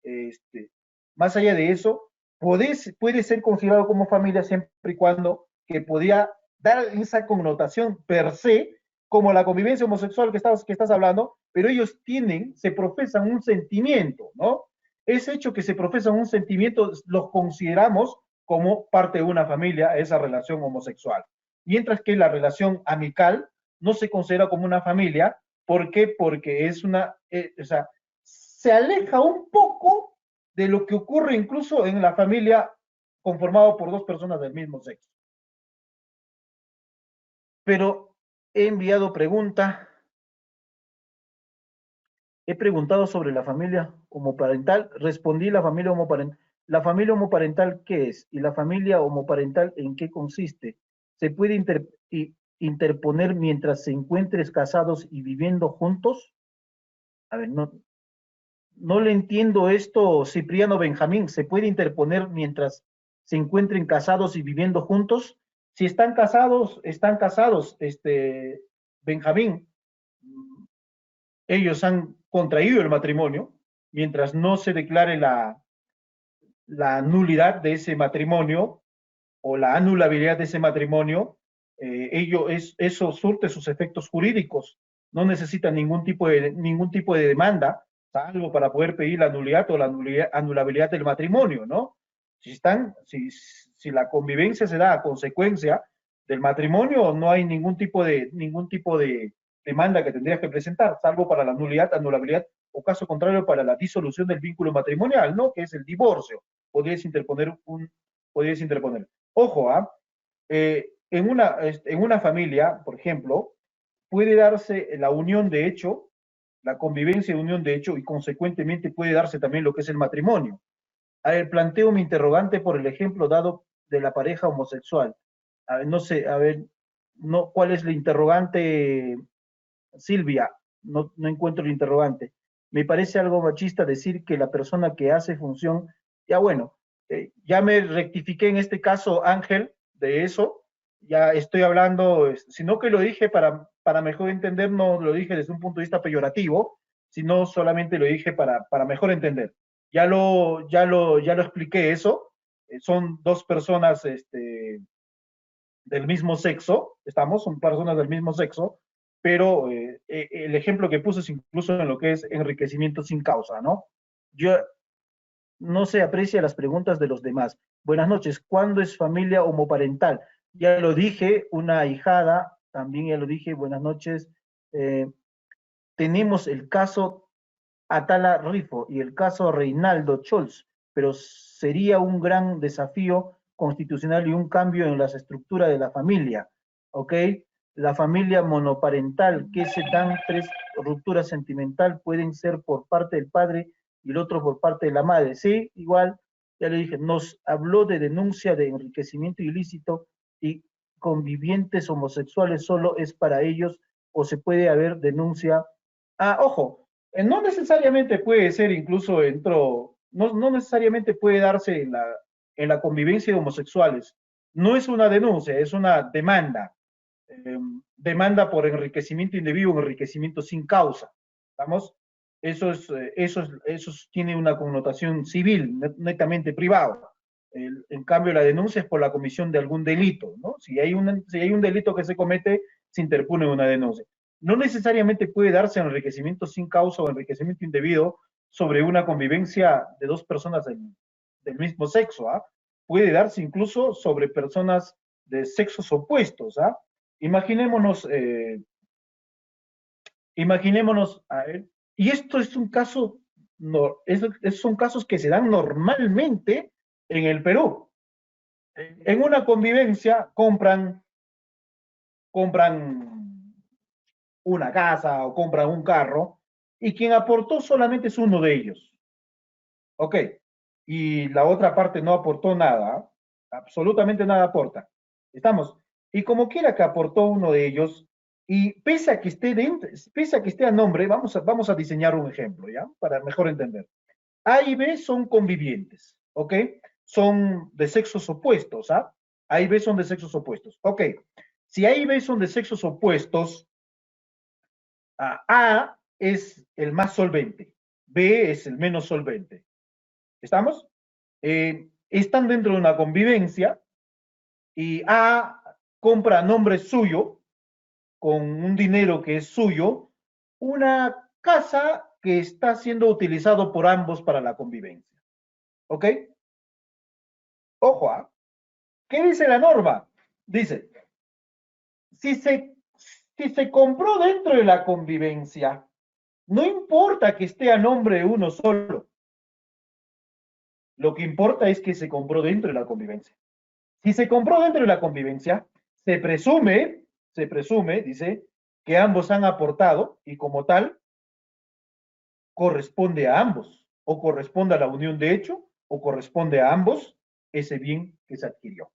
este, más allá de eso, puede ser considerado como familia siempre y cuando que podía dar esa connotación per se, como la convivencia homosexual que estás hablando, pero ellos se profesan un sentimiento, ¿no? Ese hecho que se profesan un sentimiento los consideramos como parte de una familia, esa relación homosexual. Mientras que la relación amical no se considera como una familia. ¿Por qué? Porque o sea, se aleja un poco de lo que ocurre incluso en la familia conformado por dos personas del mismo sexo. Pero he enviado pregunta, he preguntado sobre la familia homoparental, respondí la familia homoparental. ¿La familia homoparental qué es? ¿Y la familia homoparental en qué consiste? ¿Se puede interponer mientras se encuentres casados y viviendo juntos? A ver, no le entiendo esto, Cipriano Benjamín. ¿Se puede interponer mientras se encuentren casados y viviendo juntos? Si están casados, Benjamín. Ellos han contraído el matrimonio mientras no se declare la nulidad de ese matrimonio o la anulabilidad de ese matrimonio. Eso surte sus efectos jurídicos. No necesita ningún tipo de demanda, salvo para poder pedir la nulidad o la anulabilidad del matrimonio, ¿no? Si la convivencia se da a consecuencia del matrimonio, no hay ningún tipo de demanda que tendrías que presentar, salvo para la nulidad, anulabilidad o caso contrario para la disolución del vínculo matrimonial, ¿no? Que es el divorcio. Podrías interponer podrías interponer. Ojo, en una familia, por ejemplo, puede darse la unión de hecho, la convivencia de unión de hecho, y consecuentemente puede darse también lo que es el matrimonio. A ver, planteo mi interrogante por el ejemplo dado de la pareja homosexual. A ver, no sé, a ver, no, ¿cuál es la interrogante, Silvia? No encuentro el interrogante. Me parece algo machista decir que la persona que hace función, ya bueno, ya me rectifiqué en este caso, Ángel, de eso. Ya estoy hablando, sino que lo dije para mejor entender, no lo dije desde un punto de vista peyorativo, sino solamente lo dije para mejor entender. Ya lo expliqué eso. Son dos personas del mismo sexo, son personas del mismo sexo, pero el ejemplo que puse es incluso en lo que es enriquecimiento sin causa, ¿no? Yo no se aprecia las preguntas de los demás. Buenas noches, ¿cuándo es familia homoparental? Ya lo dije, una ahijada también ya lo dije, buenas noches. Eh, tenemos el caso Atala Rifo y el caso Reinaldo Scholz, pero sería un gran desafío constitucional y un cambio en las estructuras de la familia, ¿ok? La familia monoparental, que se dan tres rupturas sentimental, pueden ser por parte del padre y el otro por parte de la madre, ¿sí? Igual, ya le dije, nos habló de denuncia de enriquecimiento ilícito y convivientes homosexuales solo es para ellos o se puede haber denuncia. Ah, ojo, no necesariamente puede ser incluso dentro, no necesariamente puede darse en la convivencia de homosexuales. No es una denuncia, es una demanda. Demanda por enriquecimiento indebido, enriquecimiento sin causa. ¿Estamos? Eso tiene una connotación civil, netamente privado. En cambio, la denuncia es por la comisión de algún delito, ¿no? Si hay un delito que se comete, se interpone una denuncia. No necesariamente puede darse enriquecimiento sin causa o enriquecimiento indebido sobre una convivencia de dos personas del mismo sexo, ¿ah? Puede darse incluso sobre personas de sexos opuestos, ¿ah? Imaginémonos, imaginémonos, a ver, y esto es un caso, no, son casos que se dan normalmente en el Perú. En una convivencia compran una casa o compran un carro y quien aportó solamente es uno de ellos. Ok, y la otra parte no aportó nada, absolutamente nada aporta. Estamos. Y como quiera que aportó uno de ellos, y pese a que esté dentro, pese a que esté a nombre, vamos a diseñar un ejemplo, ¿ya? Para mejor entender. A y B son convivientes, ¿ok? Son de sexos opuestos, ¿ah? A y B son de sexos opuestos. Ok, si A y B son de sexos opuestos, A es el más solvente, B es el menos solvente. ¿Estamos? Están dentro de una convivencia y A compra a nombre suyo, con un dinero que es suyo, una casa que está siendo utilizado por ambos para la convivencia. ¿Ok? Ojo, ¿ah? ¿Qué dice la norma? Dice, si se, si se compró dentro de la convivencia, no importa que esté a nombre de uno solo, lo que importa es que se compró dentro de la convivencia. Si se compró dentro de la convivencia, se presume, dice, que ambos han aportado y como tal corresponde a ambos, o corresponde a la unión de hecho, o corresponde a ambos ese bien que se adquirió.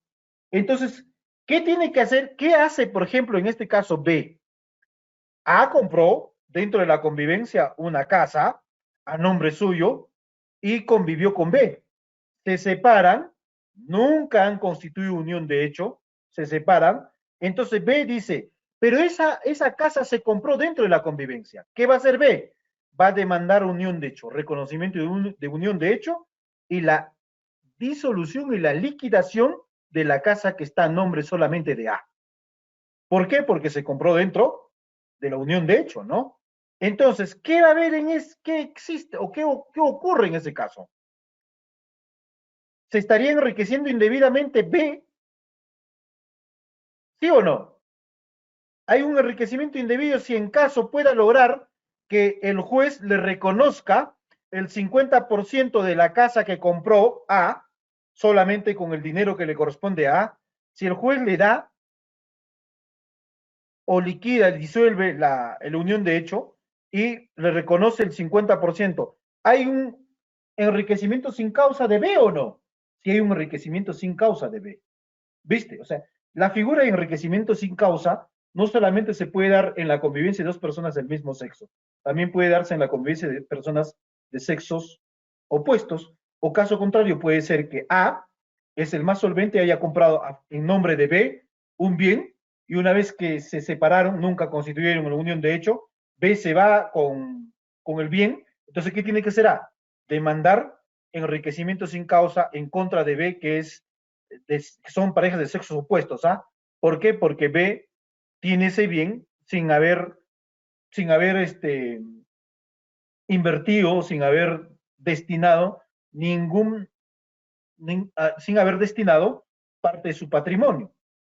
Entonces, ¿qué tiene que hacer? ¿Qué hace, por ejemplo, en este caso B? A compró dentro de la convivencia una casa a nombre suyo y convivió con B. Se separan, nunca han constituido unión de hecho, se separan. Entonces B dice, pero esa casa se compró dentro de la convivencia. ¿Qué va a hacer B? Va a demandar unión de hecho, reconocimiento de unión de hecho y la disolución y la liquidación de la casa que está a nombre solamente de A. ¿Por qué? Porque se compró dentro de la unión de hecho, ¿no? Entonces, ¿qué va a haber qué existe o qué ocurre en ese caso? ¿Se estaría enriqueciendo indebidamente B? ¿Sí o no? Hay un enriquecimiento indebido si en caso pueda lograr que el juez le reconozca el 50% de la casa que compró A, solamente con el dinero que le corresponde a A. Si el juez le da o liquida, disuelve la unión de hecho y le reconoce el 50%, ¿hay un enriquecimiento sin causa de B o no? Si hay un enriquecimiento sin causa de B. ¿Viste? O sea, la figura de enriquecimiento sin causa no solamente se puede dar en la convivencia de dos personas del mismo sexo, también puede darse en la convivencia de personas de sexos opuestos, o caso contrario, puede ser que A es el más solvente, haya comprado en nombre de B un bien, y una vez que se separaron, nunca constituyeron una unión de hecho, B se va con el bien, entonces, ¿qué tiene que hacer A? Demandar enriquecimiento sin causa en contra de B, que son parejas de sexos opuestos, ¿ah? ¿Por qué? Porque B tiene ese bien sin haber invertido, sin haber destinado sin haber destinado parte de su patrimonio,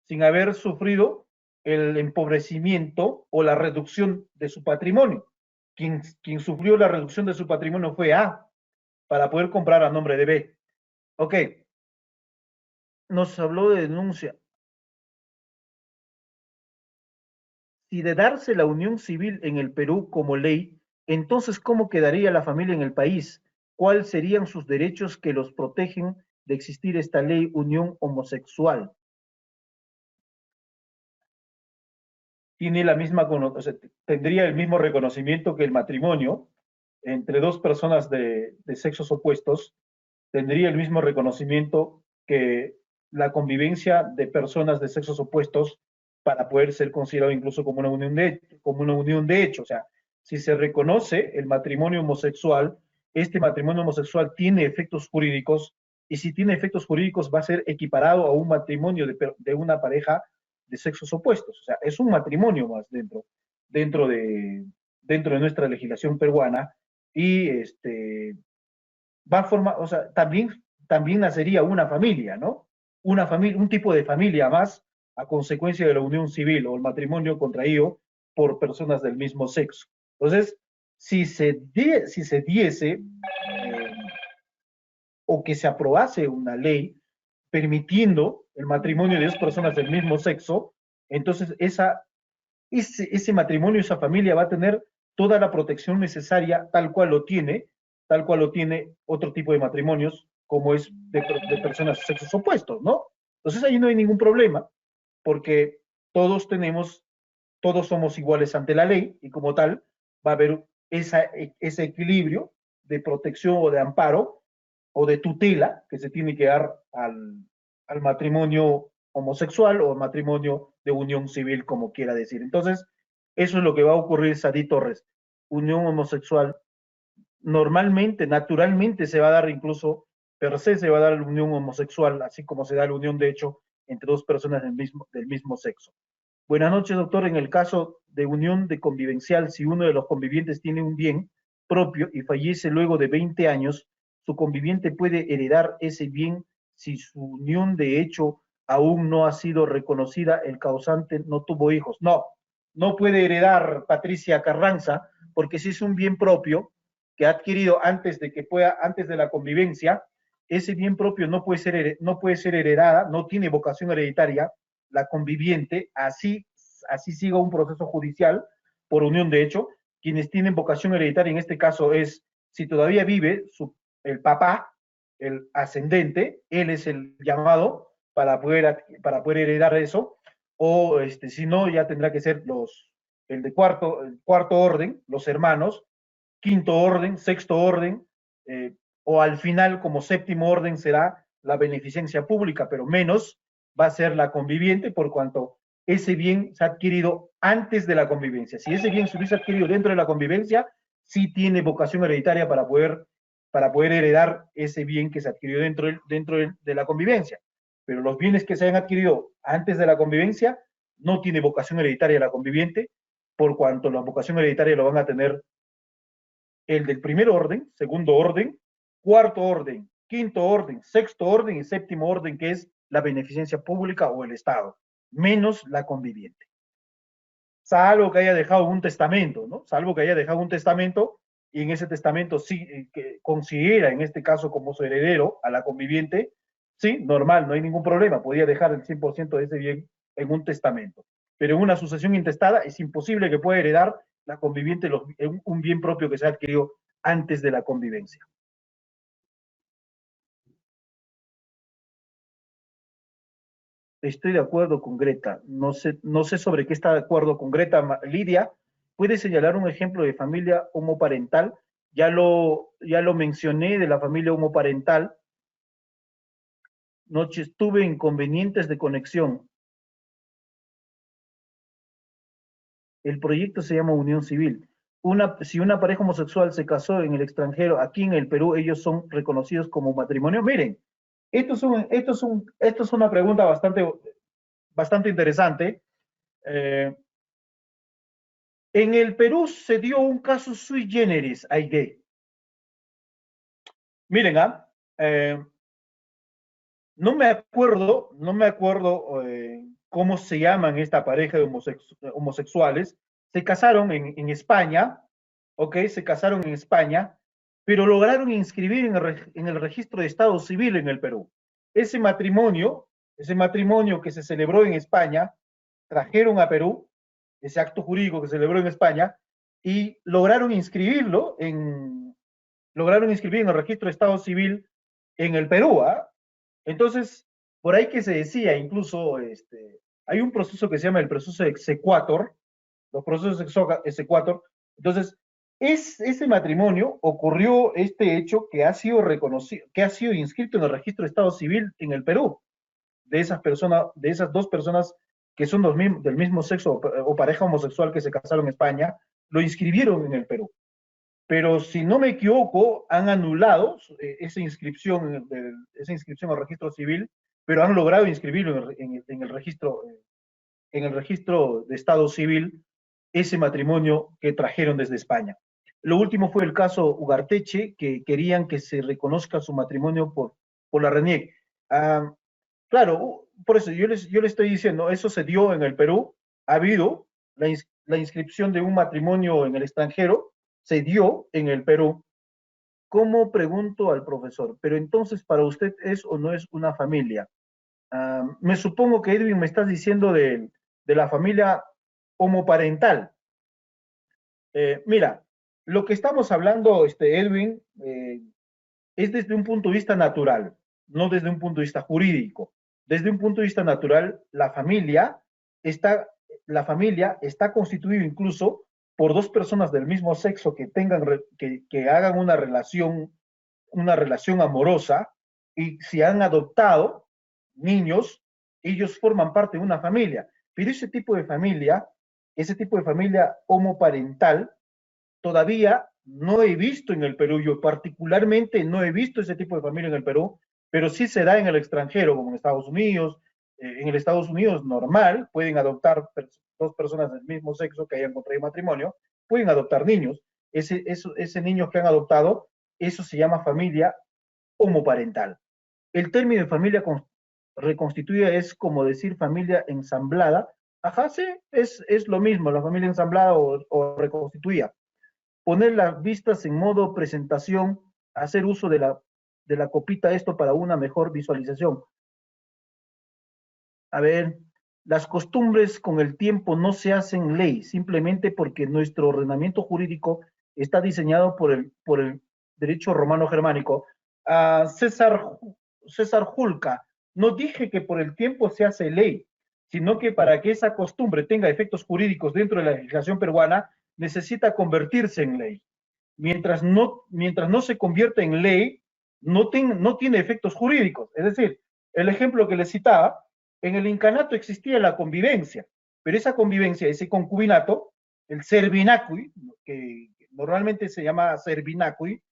sin haber sufrido el empobrecimiento o la reducción de su patrimonio. Quien sufrió la reducción de su patrimonio fue A, para poder comprar a nombre de B. Ok, nos habló de denuncia. Si de darse la unión civil en el Perú como ley, entonces ¿cómo quedaría la familia en el país? ¿Cuáles serían sus derechos que los protegen de existir esta ley unión homosexual? Tiene la misma, o sea, tendría el mismo reconocimiento que el matrimonio entre dos personas de sexos opuestos, tendría el mismo reconocimiento que la convivencia de personas de sexos opuestos para poder ser considerado incluso como una unión de hecho. O sea, si se reconoce el matrimonio homosexual, este matrimonio homosexual tiene efectos jurídicos y si tiene efectos jurídicos va a ser equiparado a un matrimonio de una pareja de sexos opuestos. O sea, es un matrimonio más dentro de, dentro de nuestra legislación peruana y va a formar, o sea, también nacería una familia, ¿no? Una familia, un tipo de familia más a consecuencia de la unión civil o el matrimonio contraído por personas del mismo sexo. Entonces, si se diese o que se aprobase una ley permitiendo el matrimonio de dos personas del mismo sexo, entonces ese matrimonio, esa familia va a tener toda la protección necesaria tal cual lo tiene otro tipo de matrimonios, como es de personas de sexos opuestos, ¿no? Entonces ahí no hay ningún problema, porque todos tenemos, todos somos iguales ante la ley y como tal va a haber ese equilibrio de protección o de amparo o de tutela que se tiene que dar al matrimonio homosexual o matrimonio de unión civil, como quiera decir. Entonces, eso es lo que va a ocurrir, Sadie Torres. Unión homosexual normalmente, naturalmente se va a dar incluso, per se se va a dar la unión homosexual, así como se da la unión de hecho entre dos personas del mismo sexo. Buenas noches, doctor. En el caso de unión de convivencial, si uno de los convivientes tiene un bien propio y fallece luego de 20 años, su conviviente puede heredar ese bien si su unión de hecho aún no ha sido reconocida, el causante no tuvo hijos. No, no puede heredar Patricia Carranza, porque si es un bien propio que ha adquirido antes de la convivencia, ese bien propio no puede ser heredada, no tiene vocación hereditaria, la conviviente, así siga un proceso judicial por unión de hecho, quienes tienen vocación hereditaria en este caso es, si todavía vive el papá, el ascendente, él es el llamado para poder heredar eso, o si no, ya tendrá que ser el cuarto orden, los hermanos, quinto orden, sexto orden, o al final como séptimo orden será la beneficencia pública, pero menos va a ser la conviviente por cuanto ese bien se ha adquirido antes de la convivencia. Si ese bien se hubiese adquirido dentro de la convivencia, sí tiene vocación hereditaria para poder heredar ese bien que se adquirió dentro de la convivencia. Pero los bienes que se hayan adquirido antes de la convivencia no tiene vocación hereditaria la conviviente, por cuanto la vocación hereditaria lo van a tener el del primer orden, segundo orden, cuarto orden, quinto orden, sexto orden y séptimo orden, que es la beneficencia pública o el Estado, menos la conviviente. Salvo que haya dejado un testamento, ¿no? Salvo que haya dejado un testamento y en ese testamento sí que considera, en este caso, como su heredero a la conviviente, sí, normal, no hay ningún problema, podía dejar el 100% de ese bien en un testamento. Pero en una sucesión intestada es imposible que pueda heredar la conviviente un bien propio que se ha adquirido antes de la convivencia. Estoy de acuerdo con Greta. No sé sobre qué está de acuerdo con Greta. Lidia, ¿puede señalar un ejemplo de familia homoparental? Ya lo mencioné de la familia homoparental. Noches tuve inconvenientes de conexión. El proyecto se llama Unión Civil. Si una pareja homosexual se casó en el extranjero, aquí en el Perú ellos son reconocidos como matrimonio. Miren, esto es una pregunta bastante interesante. Eh, en el Perú se dio un caso sui generis, Aide. Miren, no me acuerdo cómo se llaman esta pareja de homosexuales, se casaron en España, ¿ok? Se casaron en España, pero lograron inscribir en el registro de Estado Civil en el Perú. Ese matrimonio que se celebró en España, trajeron a Perú, ese acto jurídico que se celebró en España, y lograron inscribir en el registro de Estado Civil en el Perú, ¿ah? Entonces, por ahí que se decía, incluso, hay un proceso que se llama el proceso exequatur, los procesos exequatur. Entonces, ese matrimonio ocurrió este hecho que ha sido reconocido, que ha sido inscrito en el registro de Estado Civil en el Perú, de esas personas, de esas dos personas que son del mismo sexo o pareja homosexual que se casaron en España, lo inscribieron en el Perú. Pero si no me equivoco, han anulado esa inscripción al registro civil, pero han logrado inscribirlo en el registro de Estado civil, ese matrimonio que trajeron desde España. Lo último fue el caso Ugarteche, que querían que se reconozca su matrimonio por la RENIEC. Claro, por eso yo le estoy diciendo, eso se dio en el Perú, ha habido la inscripción de un matrimonio en el extranjero, se dio en el Perú. ¿Cómo pregunto al profesor? Pero entonces, ¿para usted es o no es una familia? Me supongo que Edwin me estás diciendo de la familia homoparental. Mira, lo que estamos hablando, Edwin, es desde un punto de vista natural, no desde un punto de vista jurídico. Desde un punto de vista natural, está, la familia está constituida incluso por dos personas del mismo sexo que que hagan una relación amorosa, y si han adoptado niños, ellos forman parte de una familia. Pero ese tipo de familia homoparental, todavía no he visto en el Perú. Yo particularmente no he visto ese tipo de familia en el Perú, pero sí se da en el extranjero, como en Estados Unidos. En el Estados Unidos normal, pueden adoptar dos personas del mismo sexo que hayan contraído matrimonio, pueden adoptar niños. Ese niño que han adoptado, eso se llama familia homoparental. El término de familia reconstituida es como decir familia ensamblada. Ajá, sí, es lo mismo, la familia ensamblada o reconstituida. Poner las vistas en modo presentación, hacer uso de la copita, esto para una mejor visualización. A ver, las costumbres con el tiempo no se hacen ley, simplemente porque nuestro ordenamiento jurídico está diseñado por el derecho romano germánico. César Julca, no dije que por el tiempo se hace ley, sino que para que esa costumbre tenga efectos jurídicos dentro de la legislación peruana, necesita convertirse en ley. Mientras no se convierte en ley, no tiene efectos jurídicos. Es decir, el ejemplo que les citaba, en el incanato existía la convivencia, pero esa convivencia, ese concubinato, el servinacui, que normalmente se llama servinacui,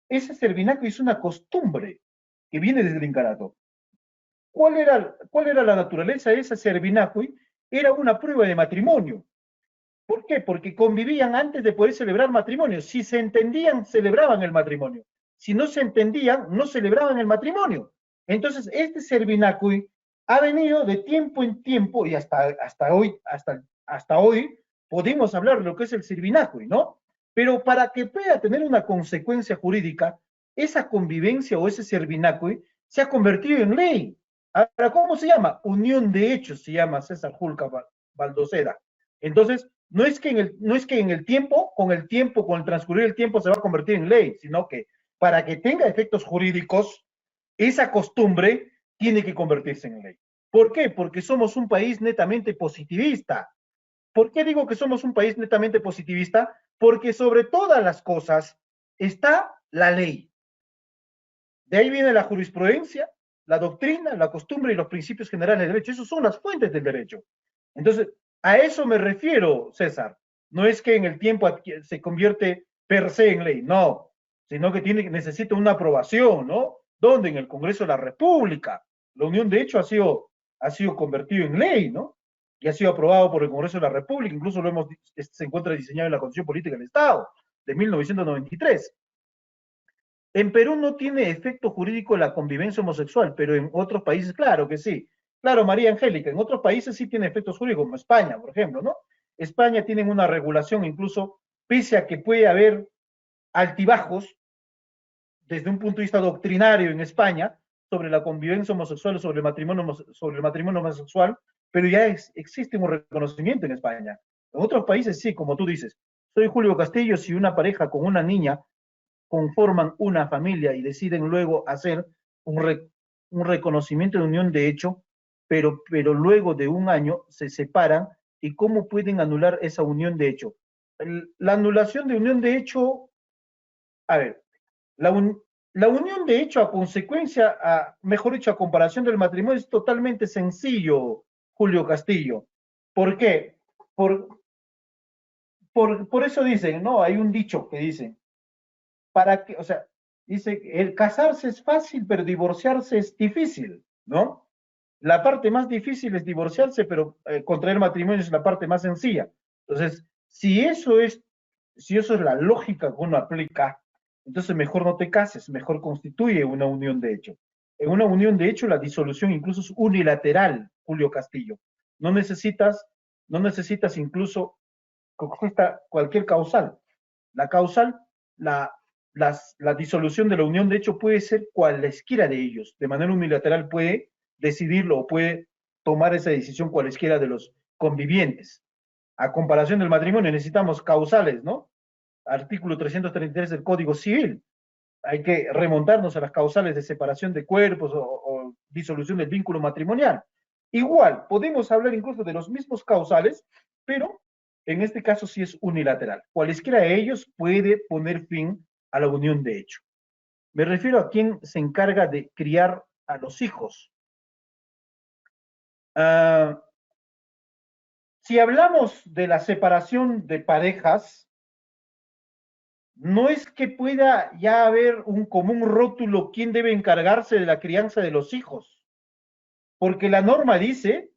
ese servinacui es una costumbre que viene desde el incanato. ¿Cuál era la naturaleza de ese servinacui? Era una prueba de matrimonio. ¿Por qué? Porque convivían antes de poder celebrar matrimonio. Si se entendían, celebraban el matrimonio. Si no se entendían, no celebraban el matrimonio. Entonces, este servinacui ha venido de tiempo en tiempo y hasta hoy podemos hablar de lo que es el servinacui, ¿no? Pero para que pueda tener una consecuencia jurídica, esa convivencia o ese servinacui se ha convertido en ley. Ahora, ¿cómo se llama? Unión de hechos, se llama César Julca Baldocera. Entonces, no es que en el tiempo, con el transcurrir del tiempo se va a convertir en ley, sino que para que tenga efectos jurídicos, esa costumbre tiene que convertirse en ley. ¿Por qué? Porque somos un país netamente positivista. ¿Por qué digo que somos un país netamente positivista? Porque sobre todas las cosas está la ley. De ahí viene la jurisprudencia, la doctrina, la costumbre y los principios generales del derecho. Esas son las fuentes del derecho. Entonces, a eso me refiero, César. No es que en el tiempo se convierte per se en ley, no, sino que necesita una aprobación, ¿no? ¿Dónde? En el Congreso de la República. La unión, de hecho, ha sido convertido en ley, ¿no? Y ha sido aprobado por el Congreso de la República, incluso se encuentra diseñado en la Constitución Política del Estado de 1993. En Perú no tiene efecto jurídico la convivencia homosexual, pero en otros países, claro que sí. Claro, María Angélica, en otros países sí tiene efectos jurídicos, como España, por ejemplo, ¿no? España tiene una regulación incluso, pese a que puede haber altibajos desde un punto de vista doctrinario en España sobre la convivencia homosexual, sobre el matrimonio homosexual, pero ya existe un reconocimiento en España. En otros países sí, como tú dices. Soy Julio Castillo, si una pareja con una niña conforman una familia y deciden luego hacer un reconocimiento de unión de hecho, pero luego de un año se separan y cómo pueden anular esa unión de hecho. La anulación de unión de hecho, a ver, la, un, la unión de hecho a consecuencia, mejor dicho, a comparación del matrimonio es totalmente sencillo, Julio Castillo. ¿Por qué? Por, por eso dicen, ¿no? Hay un dicho que dice, para que, o sea, dice, el casarse es fácil, pero divorciarse es difícil, ¿no? La parte más difícil es divorciarse, pero contraer matrimonio es la parte más sencilla. Entonces, si eso es la lógica que uno aplica, entonces mejor no te cases, mejor constituye una unión de hecho. En una unión de hecho, la disolución incluso es unilateral, Julio Castillo. No necesitas, no necesitas incluso cualquier causal. La causal, la, la disolución de la unión de hecho puede ser cualesquiera de ellos. De manera unilateral puede decidirlo o puede tomar esa decisión cualesquiera de los convivientes. A comparación del matrimonio necesitamos causales, ¿no? Artículo 333 del Código Civil. Hay que remontarnos a las causales de separación de cuerpos o disolución del vínculo matrimonial. Igual, podemos hablar incluso de los mismos causales, pero en este caso sí es unilateral. Cualesquiera de ellos puede poner fin a la unión de hecho. Me refiero a quien se encarga de criar a los hijos. Uh, si hablamos de la separación de parejas, no es que pueda ya haber un común rótulo quién debe encargarse de la crianza de los hijos, porque la norma dice,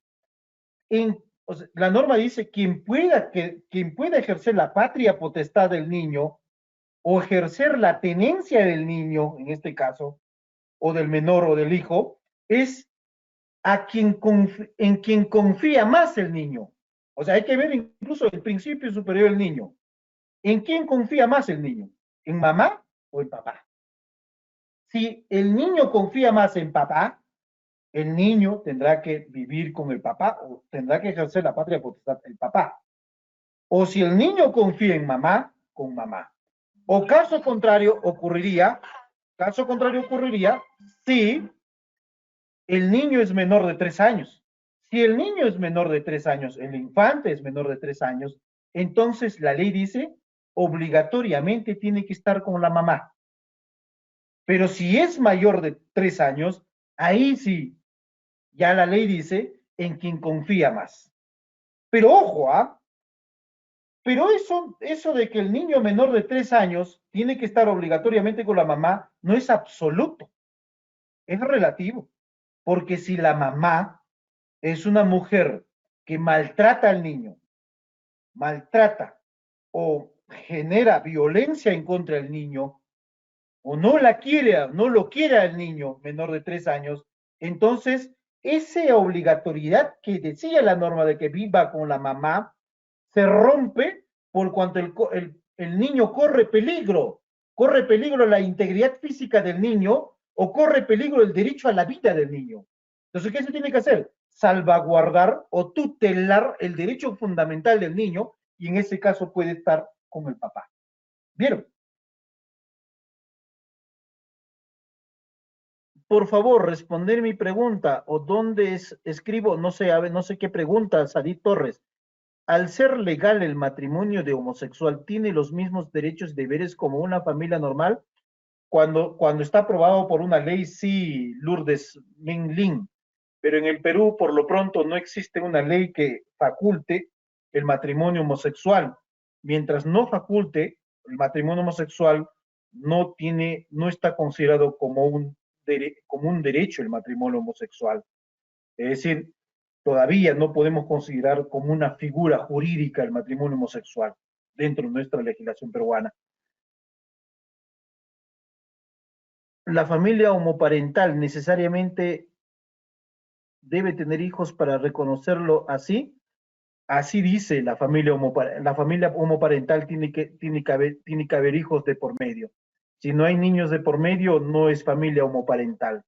o sea, la norma dice quien pueda ejercer la patria potestad del niño o ejercer la tenencia del niño, en este caso, o del menor o del hijo, es en quien confía más el niño. O sea, hay que ver incluso el principio superior del niño. ¿En quién confía más el niño? ¿En mamá o en papá? Si el niño confía más en papá, el niño tendrá que vivir con el papá o tendrá que ejercer la patria potestad del papá. O si el niño confía en mamá, con mamá. O caso contrario ocurriría si el niño es menor de 3 años. Si el niño es menor de 3 años, el infante es menor de 3 años, entonces la ley dice obligatoriamente tiene que estar con la mamá. Pero si es mayor de 3 años, ahí sí, ya la ley dice en quien confía más. Pero ojo, pero eso de que el niño menor de 3 años tiene que estar obligatoriamente con la mamá no es absoluto, es relativo. Porque si la mamá es una mujer que maltrata al niño, maltrata o genera violencia en contra del niño, o no lo quiere al niño menor de 3 años, entonces esa obligatoriedad que decía la norma de que viva con la mamá se rompe por cuanto el niño corre peligro la integridad física del niño o corre peligro el derecho a la vida del niño. Entonces, ¿qué se tiene que hacer? Salvaguardar o tutelar el derecho fundamental del niño y en ese caso puede estar con el papá. ¿Vieron? Por favor, responder mi pregunta o dónde escribo, no sé, a ver, no sé qué pregunta, Sadit Torres. Al ser legal el matrimonio de homosexual, ¿tiene los mismos derechos y deberes como una familia normal? Cuando está aprobado por una ley, sí, Lourdes Minlin, pero en el Perú, por lo pronto, no existe una ley que faculte el matrimonio homosexual. Mientras no faculte el matrimonio homosexual, no está considerado como un derecho el matrimonio homosexual. Es decir, todavía no podemos considerar como una figura jurídica el matrimonio homosexual dentro de nuestra legislación peruana. La familia homoparental necesariamente debe tener hijos para reconocerlo así. Así dice la familia homoparental tiene que haber hijos de por medio. Si no hay niños de por medio, no es familia homoparental.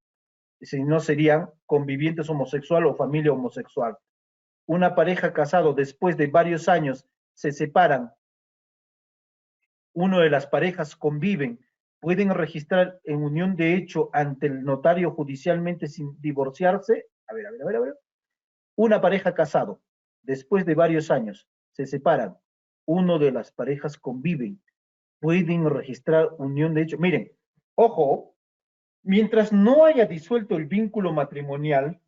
Si no, serían convivientes homosexual o familia homosexual. Una pareja casado después de varios años se separan, uno de las parejas conviven, pueden registrar en unión de hecho ante el notario judicialmente sin divorciarse. A ver. Una pareja casado, después de varios años, se separan, uno de las parejas conviven, pueden registrar unión de hecho. Miren, ojo, mientras no haya disuelto el vínculo matrimonial,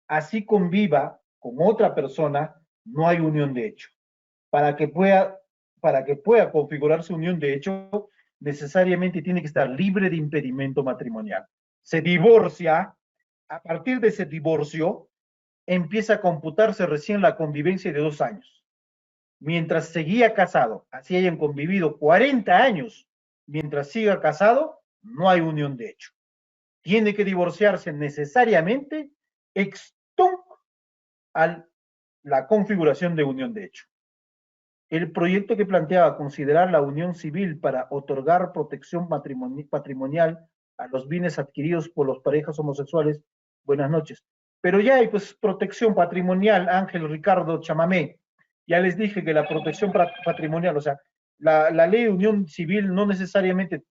así conviva con otra persona, no hay unión de hecho. Para que pueda, para que pueda configurarse unión de hecho, necesariamente tiene que estar libre de impedimento matrimonial. Se divorcia, a partir de ese divorcio, empieza a computarse recién la convivencia de 2 años. Mientras seguía casado, así hayan convivido 40 años, mientras siga casado, no hay unión de hecho. Tiene que divorciarse necesariamente ex tunc a la configuración de unión de hecho. El proyecto que planteaba considerar la unión civil para otorgar protección patrimonial a los bienes adquiridos por las parejas homosexuales. Buenas noches. Pero ya hay pues protección patrimonial, Ángel Ricardo Chamamé. Ya les dije que la protección patrimonial, o sea, la ley de unión civil no necesariamente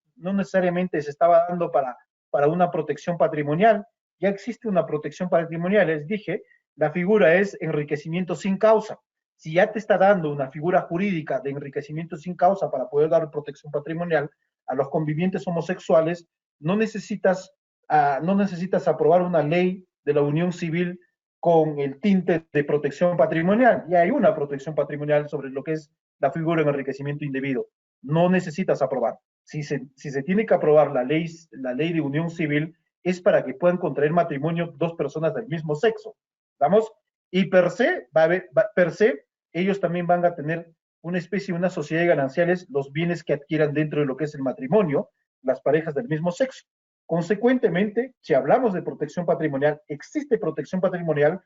se estaba dando para una protección patrimonial. Ya existe una protección patrimonial, les dije, la figura es enriquecimiento sin causa. Si ya te está dando una figura jurídica de enriquecimiento sin causa para poder dar protección patrimonial a los convivientes homosexuales, no necesitas aprobar una ley de la unión civil con el tinte de protección patrimonial. Ya hay una protección patrimonial sobre lo que es la figura de enriquecimiento indebido. No necesitas aprobar. Si se tiene que aprobar la ley de unión civil, es para que puedan contraer matrimonio dos personas del mismo sexo. ¿Vamos? Y per se, ellos también van a tener una especie, una sociedad de gananciales, los bienes que adquieran dentro de lo que es el matrimonio, las parejas del mismo sexo. Consecuentemente, si hablamos de protección patrimonial, existe protección patrimonial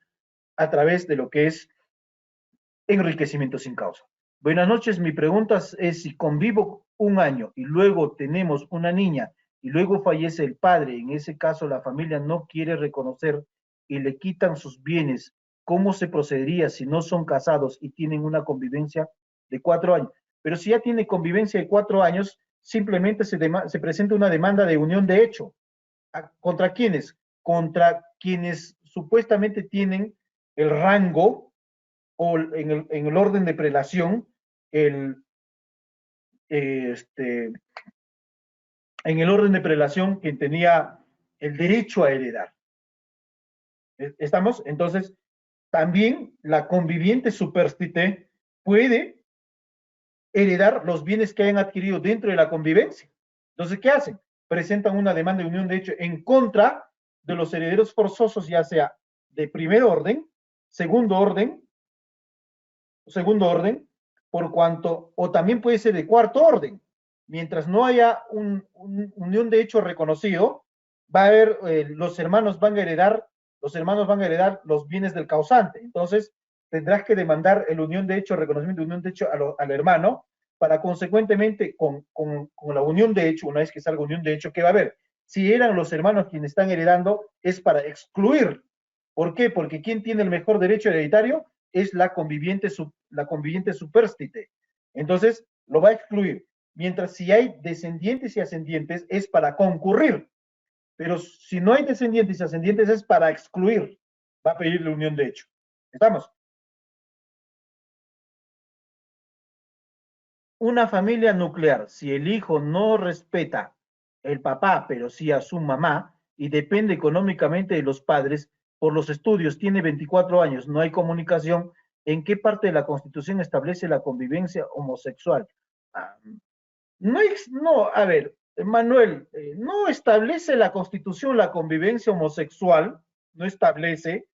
a través de lo que es enriquecimiento sin causa. Buenas noches, mi pregunta es si convivo 1 año y luego tenemos una niña y luego fallece el padre, en ese caso la familia no quiere reconocer y le quitan sus bienes, ¿cómo se procedería si no son casados y tienen una convivencia de 4 años? Pero si ya tiene convivencia de 4 años, simplemente se presenta una demanda de unión de hecho. ¿Contra quiénes? Contra quienes supuestamente tienen el rango o en el orden de prelación, en el orden de prelación, quien tenía el derecho a heredar. ¿Estamos? Entonces, también la conviviente supérstite puede heredar los bienes que hayan adquirido dentro de la convivencia. Entonces, ¿qué hacen? Presentan una demanda de unión de hecho en contra de los herederos forzosos, ya sea de primer orden, segundo orden, por cuanto, o también puede ser de cuarto orden. Mientras no haya unión de hecho reconocido, va a haber, los hermanos van a heredar los bienes del causante. Entonces, tendrás que demandar el unión de hecho, reconocimiento de unión de hecho al hermano, para consecuentemente, con la unión de hecho, una vez que salga unión de hecho, ¿qué va a haber? Si eran los hermanos quienes están heredando, es para excluir. ¿Por qué? Porque ¿quién tiene el mejor derecho hereditario? Es la conviviente supérstite. Entonces, lo va a excluir. Mientras si hay descendientes y ascendientes, es para concurrir. Pero si no hay descendientes y ascendientes, es para excluir. Va a pedir la unión de hecho. ¿Estamos? Una familia nuclear, si el hijo no respeta el papá, pero sí a su mamá, y depende económicamente de los padres, por los estudios, tiene 24 años, no hay comunicación, ¿en qué parte de la Constitución establece la convivencia homosexual? Ah, no, a ver, Manuel, no establece la Constitución la convivencia homosexual, no establece,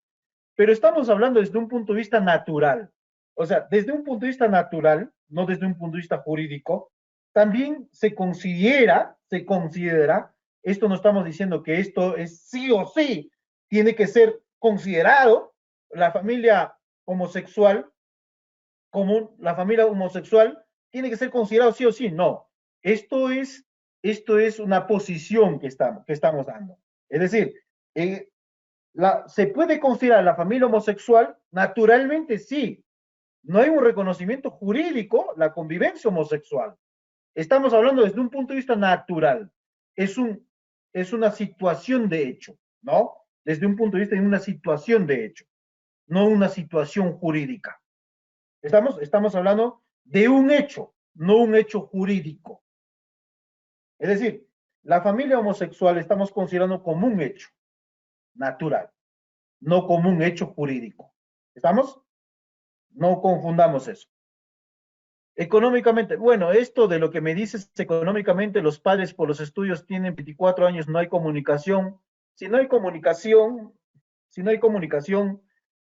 pero estamos hablando desde un punto de vista natural. O sea, desde un punto de vista natural, no desde un punto de vista jurídico, también se considera, esto no estamos diciendo que esto es sí o sí, tiene que ser considerado la familia homosexual común, la familia homosexual tiene que ser considerado sí o sí. No, esto es, esto es una posición que estamos dando. Es decir, eh, ¿se puede considerar la familia homosexual? Naturalmente sí. No hay un reconocimiento jurídico la convivencia homosexual. Estamos hablando desde un punto de vista natural. Es, un, es una situación de hecho, ¿no? Desde un punto de vista de una situación de hecho, no una situación jurídica. Estamos hablando de un hecho, no un hecho jurídico. Es decir, la familia homosexual estamos considerando como un hecho natural, no como un hecho jurídico. ¿Estamos? No confundamos eso. Económicamente, bueno, esto de lo que me dices económicamente, los padres por los estudios tienen 24 años, no hay comunicación. Si no hay comunicación, si no hay comunicación,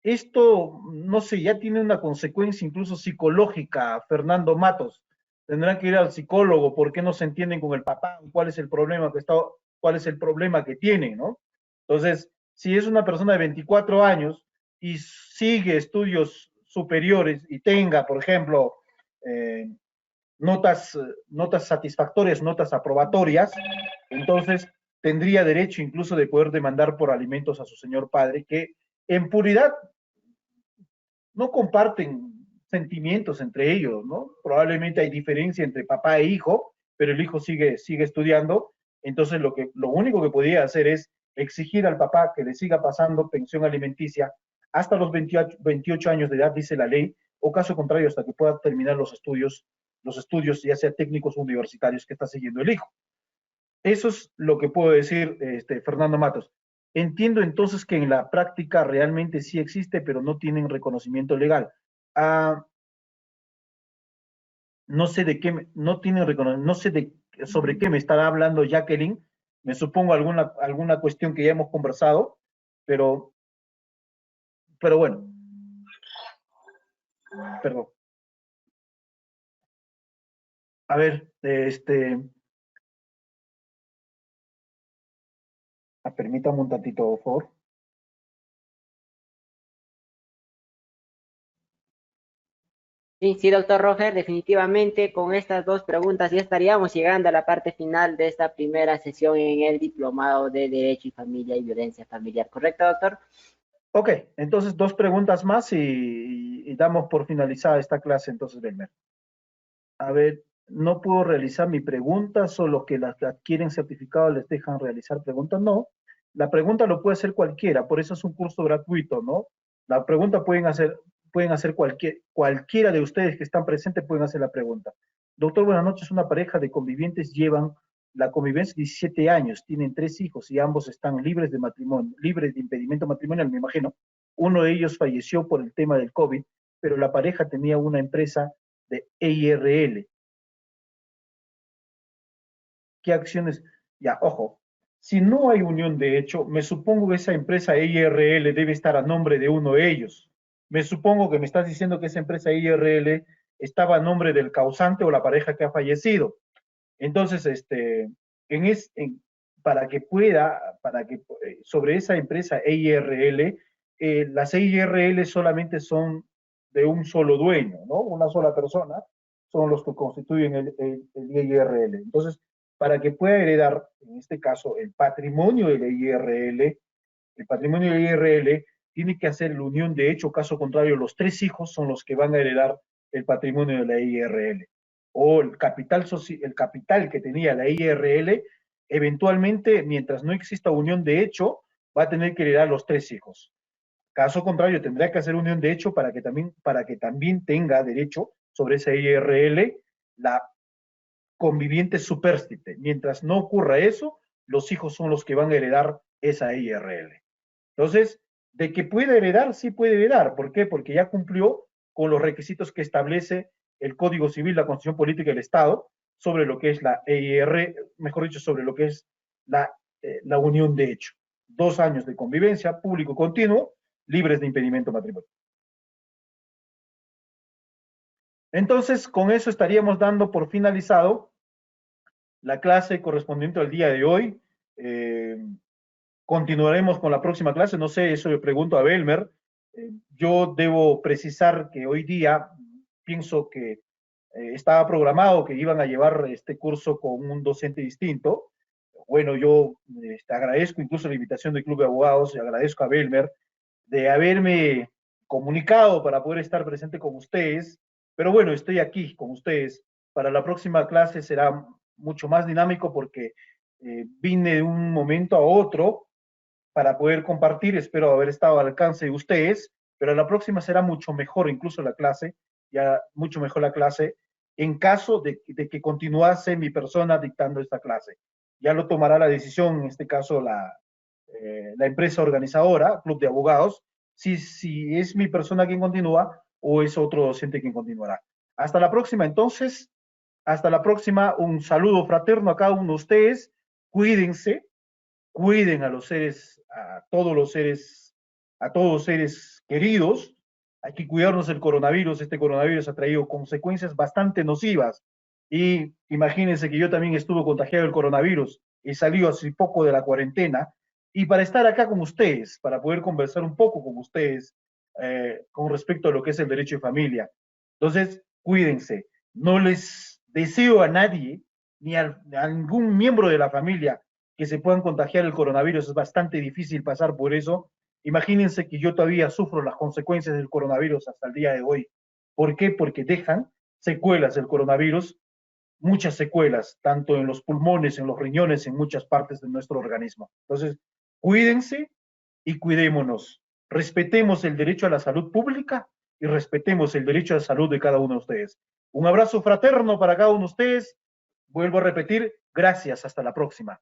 esto, no sé, ya tiene una consecuencia incluso psicológica, Fernando Matos. Tendrán que ir al psicólogo, ¿por qué no se entienden con el papá? ¿Cuál es el problema que está, cuál es el problema que tienen, ¿no? Entonces, si es una persona de 24 años y sigue estudios superiores y tenga, por ejemplo, eh, notas satisfactorias, notas aprobatorias, entonces tendría derecho incluso de poder demandar por alimentos a su señor padre, que en puridad no comparten sentimientos entre ellos, ¿no? Probablemente hay diferencia entre papá e hijo, pero el hijo sigue estudiando, entonces lo único que podía hacer es exigir al papá que le siga pasando pensión alimenticia hasta los 28 años de edad, dice la ley, o caso contrario, hasta que pueda terminar los estudios ya sea técnicos o universitarios que está siguiendo el hijo. Eso es lo que puedo decir, Fernando Matos. Entiendo entonces que en la práctica realmente sí existe, pero no tienen reconocimiento legal. Ah, no sé de qué, no tienen reconocimiento, no sé sobre qué me estará hablando Jacqueline. Me supongo alguna cuestión que ya hemos conversado, pero, pero bueno, perdón. A ver, permítame un tantito, por favor. Sí, sí, doctor Roger, definitivamente con estas dos preguntas ya estaríamos llegando a la parte final de esta primera sesión en el Diplomado de Derecho y Familia y Violencia Familiar. ¿Correcto, doctor? Ok, entonces dos preguntas más y damos por finalizada esta clase, entonces, Belmer. A ver, no puedo realizar mi pregunta, solo que las que adquieren certificado les dejan realizar preguntas. No, la pregunta lo puede hacer cualquiera, por eso es un curso gratuito, ¿no? La pregunta pueden hacer cualquiera de ustedes que están presentes, pueden hacer la pregunta. Doctor, buenas noches. Una pareja de convivientes llevan la convivencia 17 años, tienen 3 hijos y ambos están libres de matrimonio, libres de impedimento matrimonial, me imagino. Uno de ellos falleció por el tema del COVID, pero la pareja tenía una empresa de EIRL. ¿Qué acciones? Ya, ojo, si no hay unión de hecho, me supongo que esa empresa EIRL debe estar a nombre de uno de ellos. Me supongo que me estás diciendo que esa empresa EIRL estaba a nombre del causante o la pareja que ha fallecido. Entonces, para que sobre esa empresa EIRL, las EIRL solamente son de un solo dueño, ¿no? Una sola persona son los que constituyen el EIRL. Entonces, para que pueda heredar, en este caso, el patrimonio del EIRL, el patrimonio del IRL tiene que hacer la unión de hecho, caso contrario, los 3 hijos son los que van a heredar el patrimonio de la IRL. O el capital que tenía la IRL, eventualmente, mientras no exista unión de hecho, va a tener que heredar los 3 hijos. Caso contrario, tendrá que hacer unión de hecho para que también tenga derecho sobre esa IRL la conviviente supérstite. Mientras no ocurra eso, los hijos son los que van a heredar esa IRL. Entonces, de que puede heredar, sí puede heredar. ¿Por qué? Porque ya cumplió con los requisitos que establece el Código Civil, la Constitución Política del Estado, sobre lo que es la EIR, mejor dicho, sobre lo que es la unión de hecho. 2 años de convivencia, público continuo, libres de impedimento matrimonial. Entonces, con eso estaríamos dando por finalizado la clase correspondiente al día de hoy. continuaremos con la próxima clase, no sé, eso le pregunto a Belmer. Yo debo precisar que hoy día pienso que estaba programado que iban a llevar este curso con un docente distinto. Bueno, yo agradezco incluso la invitación del Club de Abogados y agradezco a Belmer de haberme comunicado para poder estar presente con ustedes, pero bueno, estoy aquí con ustedes. Para la próxima clase será mucho más dinámico porque vine de un momento a otro para poder compartir, espero haber estado al alcance de ustedes, pero la próxima será mucho mejor incluso la clase, ya mucho mejor la clase, en caso de que continuase mi persona dictando esta clase. Ya lo tomará la decisión, en este caso, la empresa organizadora, Club de Abogados, si es mi persona quien continúa o es otro docente quien continuará. Hasta la próxima, entonces, hasta la próxima, un saludo fraterno a cada uno de ustedes, cuídense, cuiden a los seres, a todos los seres queridos. Hay que cuidarnos del coronavirus. Este coronavirus ha traído consecuencias bastante nocivas. Y imagínense que yo también estuve contagiado del coronavirus. He salido hace poco de la cuarentena. Y para estar acá con ustedes, para poder conversar un poco con ustedes con respecto a lo que es el derecho de familia. Entonces, cuídense. No les deseo a nadie, ni a ningún miembro de la familia, que se puedan contagiar el coronavirus. Es bastante difícil pasar por eso. Imagínense que yo todavía sufro las consecuencias del coronavirus hasta el día de hoy. ¿Por qué? Porque dejan secuelas del coronavirus, muchas secuelas, tanto en los pulmones, en los riñones, en muchas partes de nuestro organismo. Entonces, cuídense y cuidémonos. Respetemos el derecho a la salud pública y respetemos el derecho a la salud de cada uno de ustedes. Un abrazo fraterno para cada uno de ustedes. Vuelvo a repetir, gracias. Hasta la próxima.